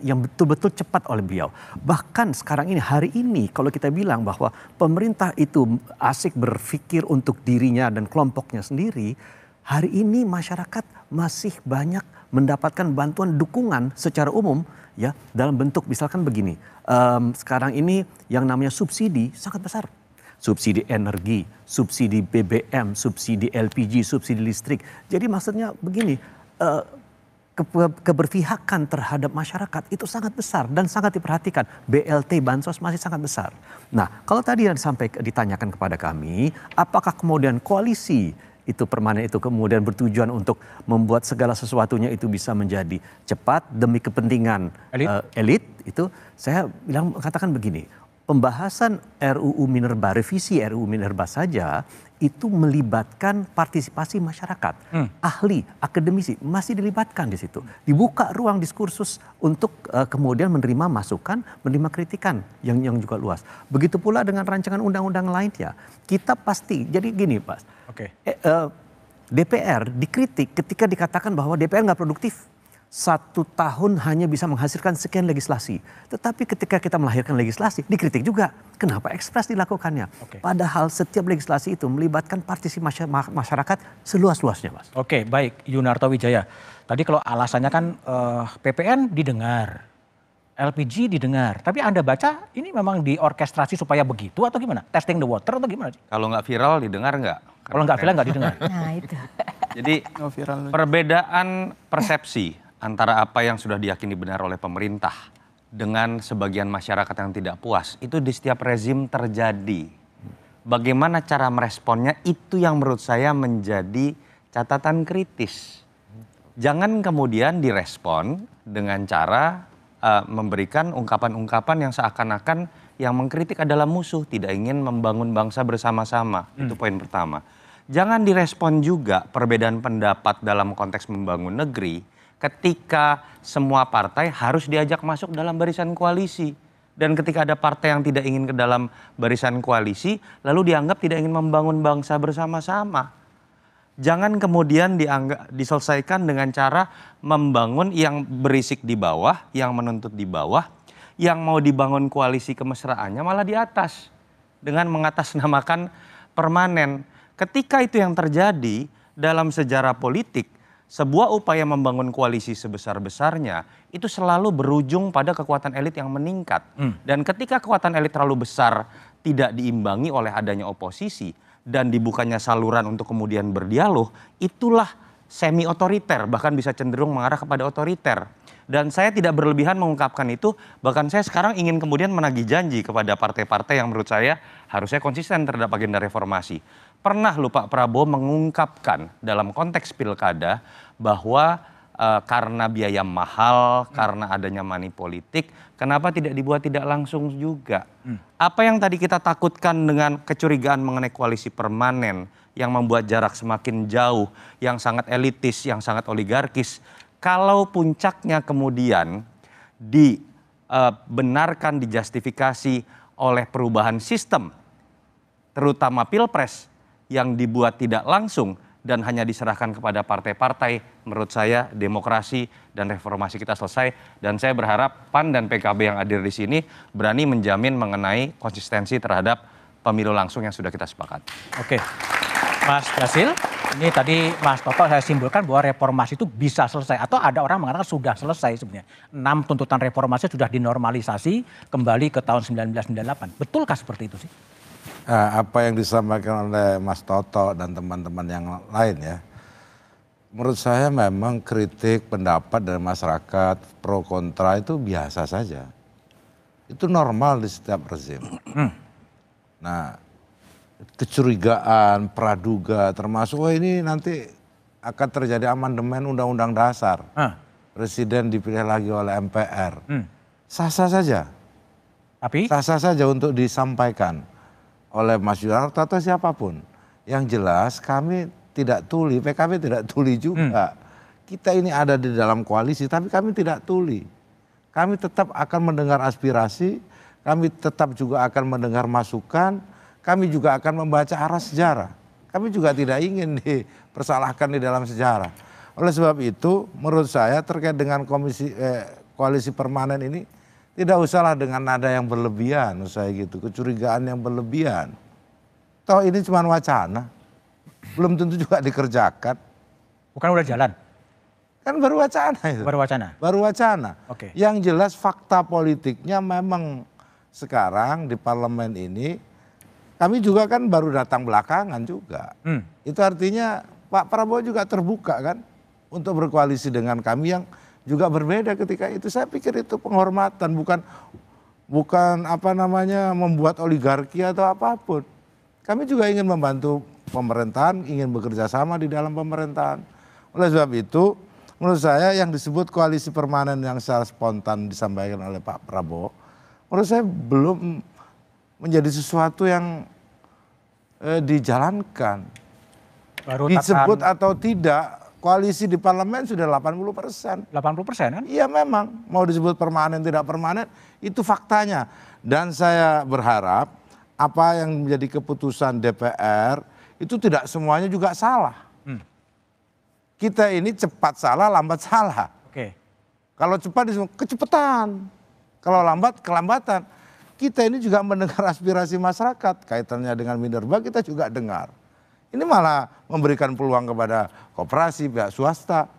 Speaker 12: yang betul-betul cepat oleh beliau. Bahkan sekarang ini, hari ini kalau kita bilang bahwa pemerintah itu asik berpikir untuk dirinya dan kelompoknya sendiri, hari ini masyarakat masih banyak mendapatkan bantuan dukungan secara umum ya dalam bentuk misalkan begini. Sekarang ini yang namanya subsidi sangat besar. Subsidi energi, subsidi BBM, subsidi LPG, subsidi listrik. Jadi maksudnya begini, keberpihakan terhadap masyarakat itu sangat besar dan sangat diperhatikan. BLT, bansos masih sangat besar. Nah, kalau tadi yang ditanyakan kepada kami, apakah kemudian koalisi itu permanen itu kemudian bertujuan untuk membuat segala sesuatunya itu bisa menjadi cepat demi kepentingan elit, itu saya katakan begini. Pembahasan RUU Minerba, revisi RUU Minerba saja itu melibatkan partisipasi masyarakat, ahli, akademisi masih dilibatkan di situ. Dibuka ruang diskursus untuk kemudian menerima masukan, menerima kritikan yang juga luas. Begitu pula dengan rancangan undang-undang lainnya. Kita pasti, jadi gini Pak, DPR dikritik ketika dikatakan bahwa DPR nggak produktif. 1 tahun hanya bisa menghasilkan sekian legislasi. Tetapi ketika kita melahirkan legislasi, dikritik juga. Kenapa ekspres dilakukannya? Padahal setiap legislasi itu melibatkan partisipasi masyarakat seluas-luasnya, Mas.
Speaker 4: Oke, baik. Yunarto Wijaya. Tadi kalau alasannya kan PPN didengar, LPG didengar. Tapi Anda baca ini memang diorkestrasi supaya begitu atau gimana? Testing the water atau gimana?
Speaker 14: Kalau nggak viral didengar nggak?
Speaker 4: Kalau nggak viral nggak didengar.
Speaker 16: Nah itu.
Speaker 14: Jadi perbedaan persepsi antara apa yang sudah diyakini benar oleh pemerintah dengan sebagian masyarakat yang tidak puas, itu di setiap rezim terjadi. Bagaimana cara meresponnya, itu yang menurut saya menjadi catatan kritis. Jangan kemudian direspon dengan cara memberikan ungkapan-ungkapan yang seakan-akan yang mengkritik adalah musuh, tidak ingin membangun bangsa bersama-sama. Itu poin pertama. Jangan direspon juga perbedaan pendapat dalam konteks membangun negeri, ketika semua partai harus diajak masuk dalam barisan koalisi. Dan ketika ada partai yang tidak ingin ke dalam barisan koalisi, lalu dianggap tidak ingin membangun bangsa bersama-sama. Jangan kemudian diselesaikan dengan cara membangun yang berisik di bawah, yang menuntut di bawah, yang mau dibangun koalisi kemesraannya malah di atas dengan mengatasnamakan permanen. Ketika itu yang terjadi dalam sejarah politik, sebuah upaya membangun koalisi sebesar-besarnya itu selalu berujung pada kekuatan elit yang meningkat. Dan ketika kekuatan elit terlalu besar tidak diimbangi oleh adanya oposisi dan dibukanya saluran untuk kemudian berdialog, itulah semi otoriter, bahkan bisa cenderung mengarah kepada otoriter. Dan saya tidak berlebihan mengungkapkan itu, bahkan saya sekarang ingin kemudian menagih janji kepada partai-partai yang menurut saya harusnya konsisten terhadap agenda reformasi. Pernah loh Pak Prabowo mengungkapkan dalam konteks pilkada bahwa karena biaya mahal, karena adanya money politik, kenapa tidak dibuat tidak langsung juga? Apa yang tadi kita takutkan dengan kecurigaan mengenai koalisi permanen yang membuat jarak semakin jauh, yang sangat elitis, yang sangat oligarkis, kalau puncaknya kemudian dibenarkan, dijustifikasi oleh perubahan sistem, terutama pilpres yang dibuat tidak langsung dan hanya diserahkan kepada partai-partai, menurut saya demokrasi dan reformasi kita selesai. Dan saya berharap PAN dan PKB yang hadir di sini berani menjamin mengenai konsistensi terhadap pemilu langsung yang sudah kita sepakat.
Speaker 4: Oke, Mas Basil, ini tadi Mas Toto saya simpulkan bahwa reformasi itu bisa selesai atau ada orang mengatakan sudah selesai sebenarnya. 6 tuntutan reformasi sudah dinormalisasi kembali ke tahun 1998. Betulkah seperti itu sih?
Speaker 13: Apa yang disampaikan oleh Mas Toto dan teman-teman yang lain ya, menurut saya memang kritik pendapat dari masyarakat pro kontra itu biasa saja. Itu normal di setiap rezim. Nah, kecurigaan, praduga, termasuk ini nanti akan terjadi amandemen Undang-Undang Dasar. Presiden dipilih lagi oleh MPR. Sah-sah saja.
Speaker 4: Tapi?
Speaker 13: Sah-sah saja untuk disampaikan oleh Mas Yunarto atau siapapun. Yang jelas kami tidak tuli, PKB tidak tuli juga. Kita ini ada di dalam koalisi tapi kami tidak tuli. Kami tetap akan mendengar aspirasi, kami tetap juga akan mendengar masukan, kami juga akan membaca arah sejarah. Kami juga tidak ingin dipersalahkan di dalam sejarah. Oleh sebab itu menurut saya terkait dengan koalisi permanen ini, tidak usahlah dengan nada yang berlebihan, saya gitu, kecurigaan yang berlebihan. Toh ini cuma wacana, belum tentu juga dikerjakan.
Speaker 4: Bukan udah jalan?
Speaker 13: Kan baru wacana itu.
Speaker 4: Baru wacana?
Speaker 13: Baru wacana.
Speaker 4: Oke.
Speaker 13: Yang jelas fakta politiknya memang sekarang di parlemen ini, kami juga kan baru datang belakangan juga. Itu artinya Pak Prabowo juga terbuka kan untuk berkoalisi dengan kami yang juga berbeda ketika itu. Saya pikir itu penghormatan, bukan apa namanya membuat oligarki atau apapun. Kami juga ingin membantu pemerintahan, ingin bekerja sama di dalam pemerintahan. Oleh sebab itu, menurut saya yang disebut koalisi permanen yang secara spontan disampaikan oleh Pak Prabowo, menurut saya belum menjadi sesuatu yang dijalankan.
Speaker 4: Baru
Speaker 13: disebut atau tidak, koalisi di parlemen sudah 80%.
Speaker 4: 80% kan?
Speaker 13: Iya memang, mau disebut permanen tidak permanen, itu faktanya. Dan saya berharap apa yang menjadi keputusan DPR itu tidak semuanya juga salah. Kita ini cepat salah, lambat salah.
Speaker 4: Oke.
Speaker 13: Kalau cepat disebut kecepatan, kalau lambat kelambatan. Kita ini juga mendengar aspirasi masyarakat, kaitannya dengan Minerba kita juga dengar. Ini malah memberikan peluang kepada koperasi, pihak swasta,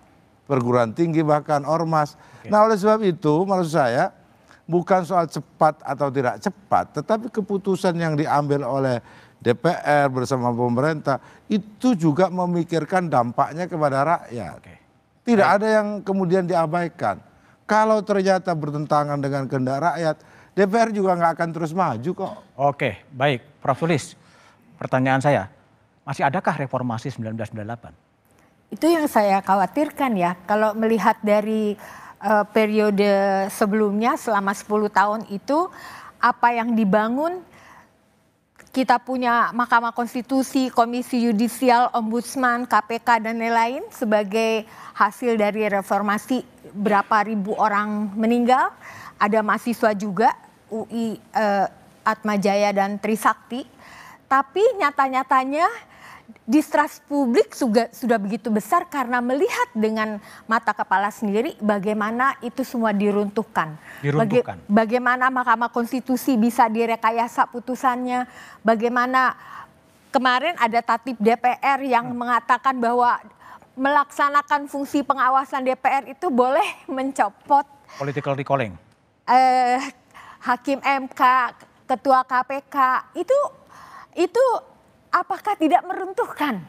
Speaker 13: perguruan tinggi bahkan ormas. Nah oleh sebab itu menurut saya bukan soal cepat atau tidak cepat, tetapi keputusan yang diambil oleh DPR bersama pemerintah itu juga memikirkan dampaknya kepada rakyat. Tidak ada yang kemudian diabaikan. Kalau ternyata bertentangan dengan kehendak rakyat, DPR juga nggak akan terus maju kok.
Speaker 4: Oke, baik. Prof. Sulis, pertanyaan saya, masih adakah reformasi 1998?
Speaker 16: Itu yang saya khawatirkan ya, kalau melihat dari periode sebelumnya selama 10 tahun itu, apa yang dibangun, kita punya Mahkamah Konstitusi, Komisi Yudisial, Ombudsman, KPK dan lain-lain sebagai hasil dari reformasi, berapa ribu orang meninggal, ada mahasiswa juga, UI, Atmajaya dan Trisakti, tapi nyata-nyatanya distrust publik sudah begitu besar karena melihat dengan mata kepala sendiri bagaimana itu semua diruntuhkan. Bagaimana Mahkamah Konstitusi bisa direkayasa putusannya, bagaimana kemarin ada tatip DPR yang mengatakan bahwa melaksanakan fungsi pengawasan DPR itu boleh mencopot
Speaker 4: political recalling.
Speaker 16: Hakim MK, Ketua KPK, itu apakah tidak meruntuhkan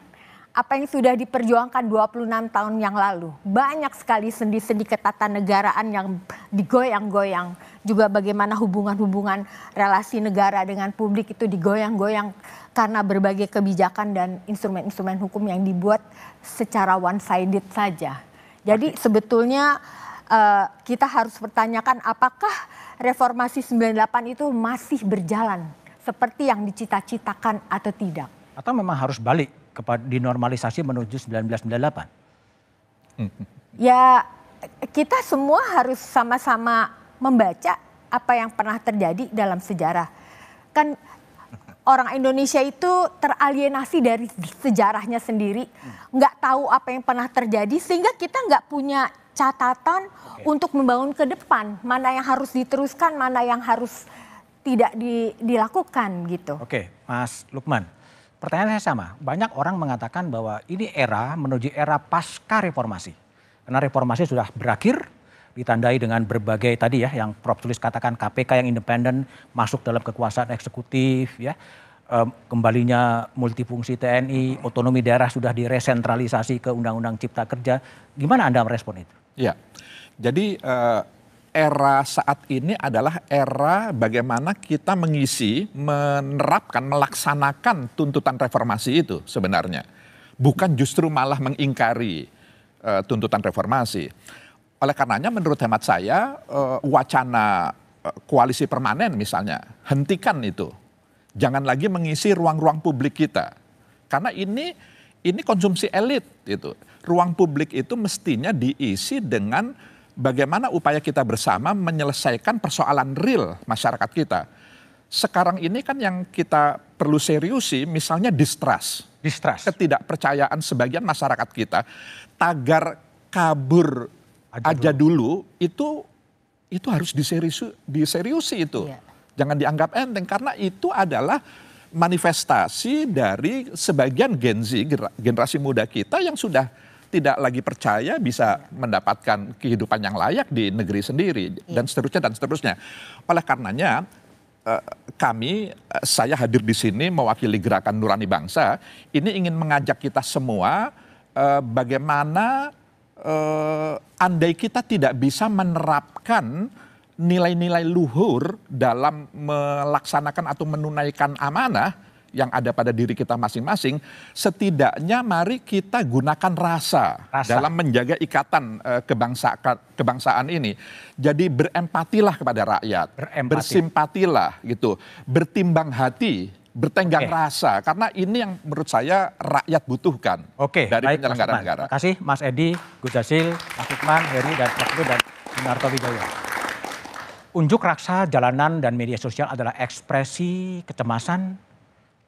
Speaker 16: apa yang sudah diperjuangkan 26 tahun yang lalu? Banyak sekali sendi-sendi ketatanegaraan yang digoyang-goyang. Juga bagaimana hubungan-hubungan relasi negara dengan publik itu digoyang-goyang karena berbagai kebijakan dan instrumen-instrumen hukum yang dibuat secara one-sided saja. Jadi sebetulnya kita harus pertanyakan apakah reformasi 98 itu masih berjalan seperti yang dicita-citakan atau tidak?
Speaker 4: Atau memang harus balik kepada dinormalisasi menuju 1998?
Speaker 16: Ya, kita semua harus sama-sama membaca apa yang pernah terjadi dalam sejarah. Kan orang Indonesia itu teralienasi dari sejarahnya sendiri, nggak tahu apa yang pernah terjadi sehingga kita nggak punya catatan untuk membangun ke depan, mana yang harus diteruskan, mana yang harus tidak dilakukan gitu.
Speaker 4: Oke, Mas Lukman. Pertanyaan saya sama, banyak orang mengatakan bahwa ini era menuju era pasca reformasi. Karena reformasi sudah berakhir, ditandai dengan berbagai tadi ya, yang Prof. Tulis katakan KPK yang independen, masuk dalam kekuasaan eksekutif, ya, kembalinya multifungsi TNI, otonomi daerah sudah diresentralisasi ke Undang-Undang Cipta Kerja. Gimana Anda merespon itu?
Speaker 15: Ya, jadi era saat ini adalah era bagaimana kita mengisi, menerapkan, melaksanakan tuntutan reformasi itu sebenarnya. Bukan justru malah mengingkari tuntutan reformasi. Oleh karenanya menurut hemat saya wacana koalisi permanen misalnya, hentikan itu. Jangan lagi mengisi ruang-ruang publik kita. Karena ini konsumsi elit itu. Ruang publik itu mestinya diisi dengan bagaimana upaya kita bersama menyelesaikan persoalan real masyarakat kita. Sekarang ini kan yang kita perlu seriusi misalnya distrust. Ketidakpercayaan sebagian masyarakat kita. Tagar kabur aja dulu itu harus diseriusi itu. Iya. Jangan dianggap enteng karena itu adalah manifestasi dari sebagian Gen Z, generasi muda kita yang sudah tidak lagi percaya bisa mendapatkan kehidupan yang layak di negeri sendiri dan seterusnya. Oleh karenanya saya hadir di sini mewakili Gerakan Nurani Bangsa, ini ingin mengajak kita semua bagaimana andai kita tidak bisa menerapkan nilai-nilai luhur dalam melaksanakan atau menunaikan amanah yang ada pada diri kita masing-masing, setidaknya mari kita gunakan rasa. Dalam menjaga ikatan kebangsaan ini. Jadi berempatilah kepada rakyat, bersimpatilah gitu, bertimbang hati, bertenggang rasa, karena ini yang menurut saya rakyat butuhkan dari penyelenggara negara.
Speaker 4: Terima kasih Mas Edi, Gus Jazil, Mas Lukman, Heri, dan Prof. dan Sunarto Wijaya. Unjuk rasa jalanan dan media sosial adalah ekspresi kecemasan,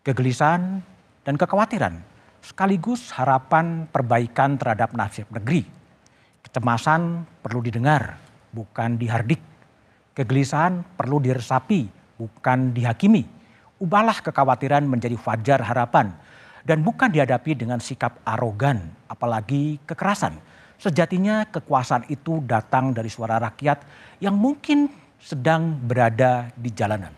Speaker 4: kegelisahan, dan kekhawatiran, sekaligus harapan perbaikan terhadap nasib negeri. Kecemasan perlu didengar, bukan dihardik. Kegelisahan perlu diresapi, bukan dihakimi. Ubahlah kekhawatiran menjadi fajar harapan, dan bukan dihadapi dengan sikap arogan, apalagi kekerasan. Sejatinya kekuasaan itu datang dari suara rakyat yang mungkin sedang berada di jalanan.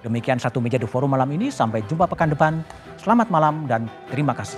Speaker 4: Demikian Satu Meja The Forum malam ini, sampai jumpa pekan depan. Selamat malam dan terima kasih.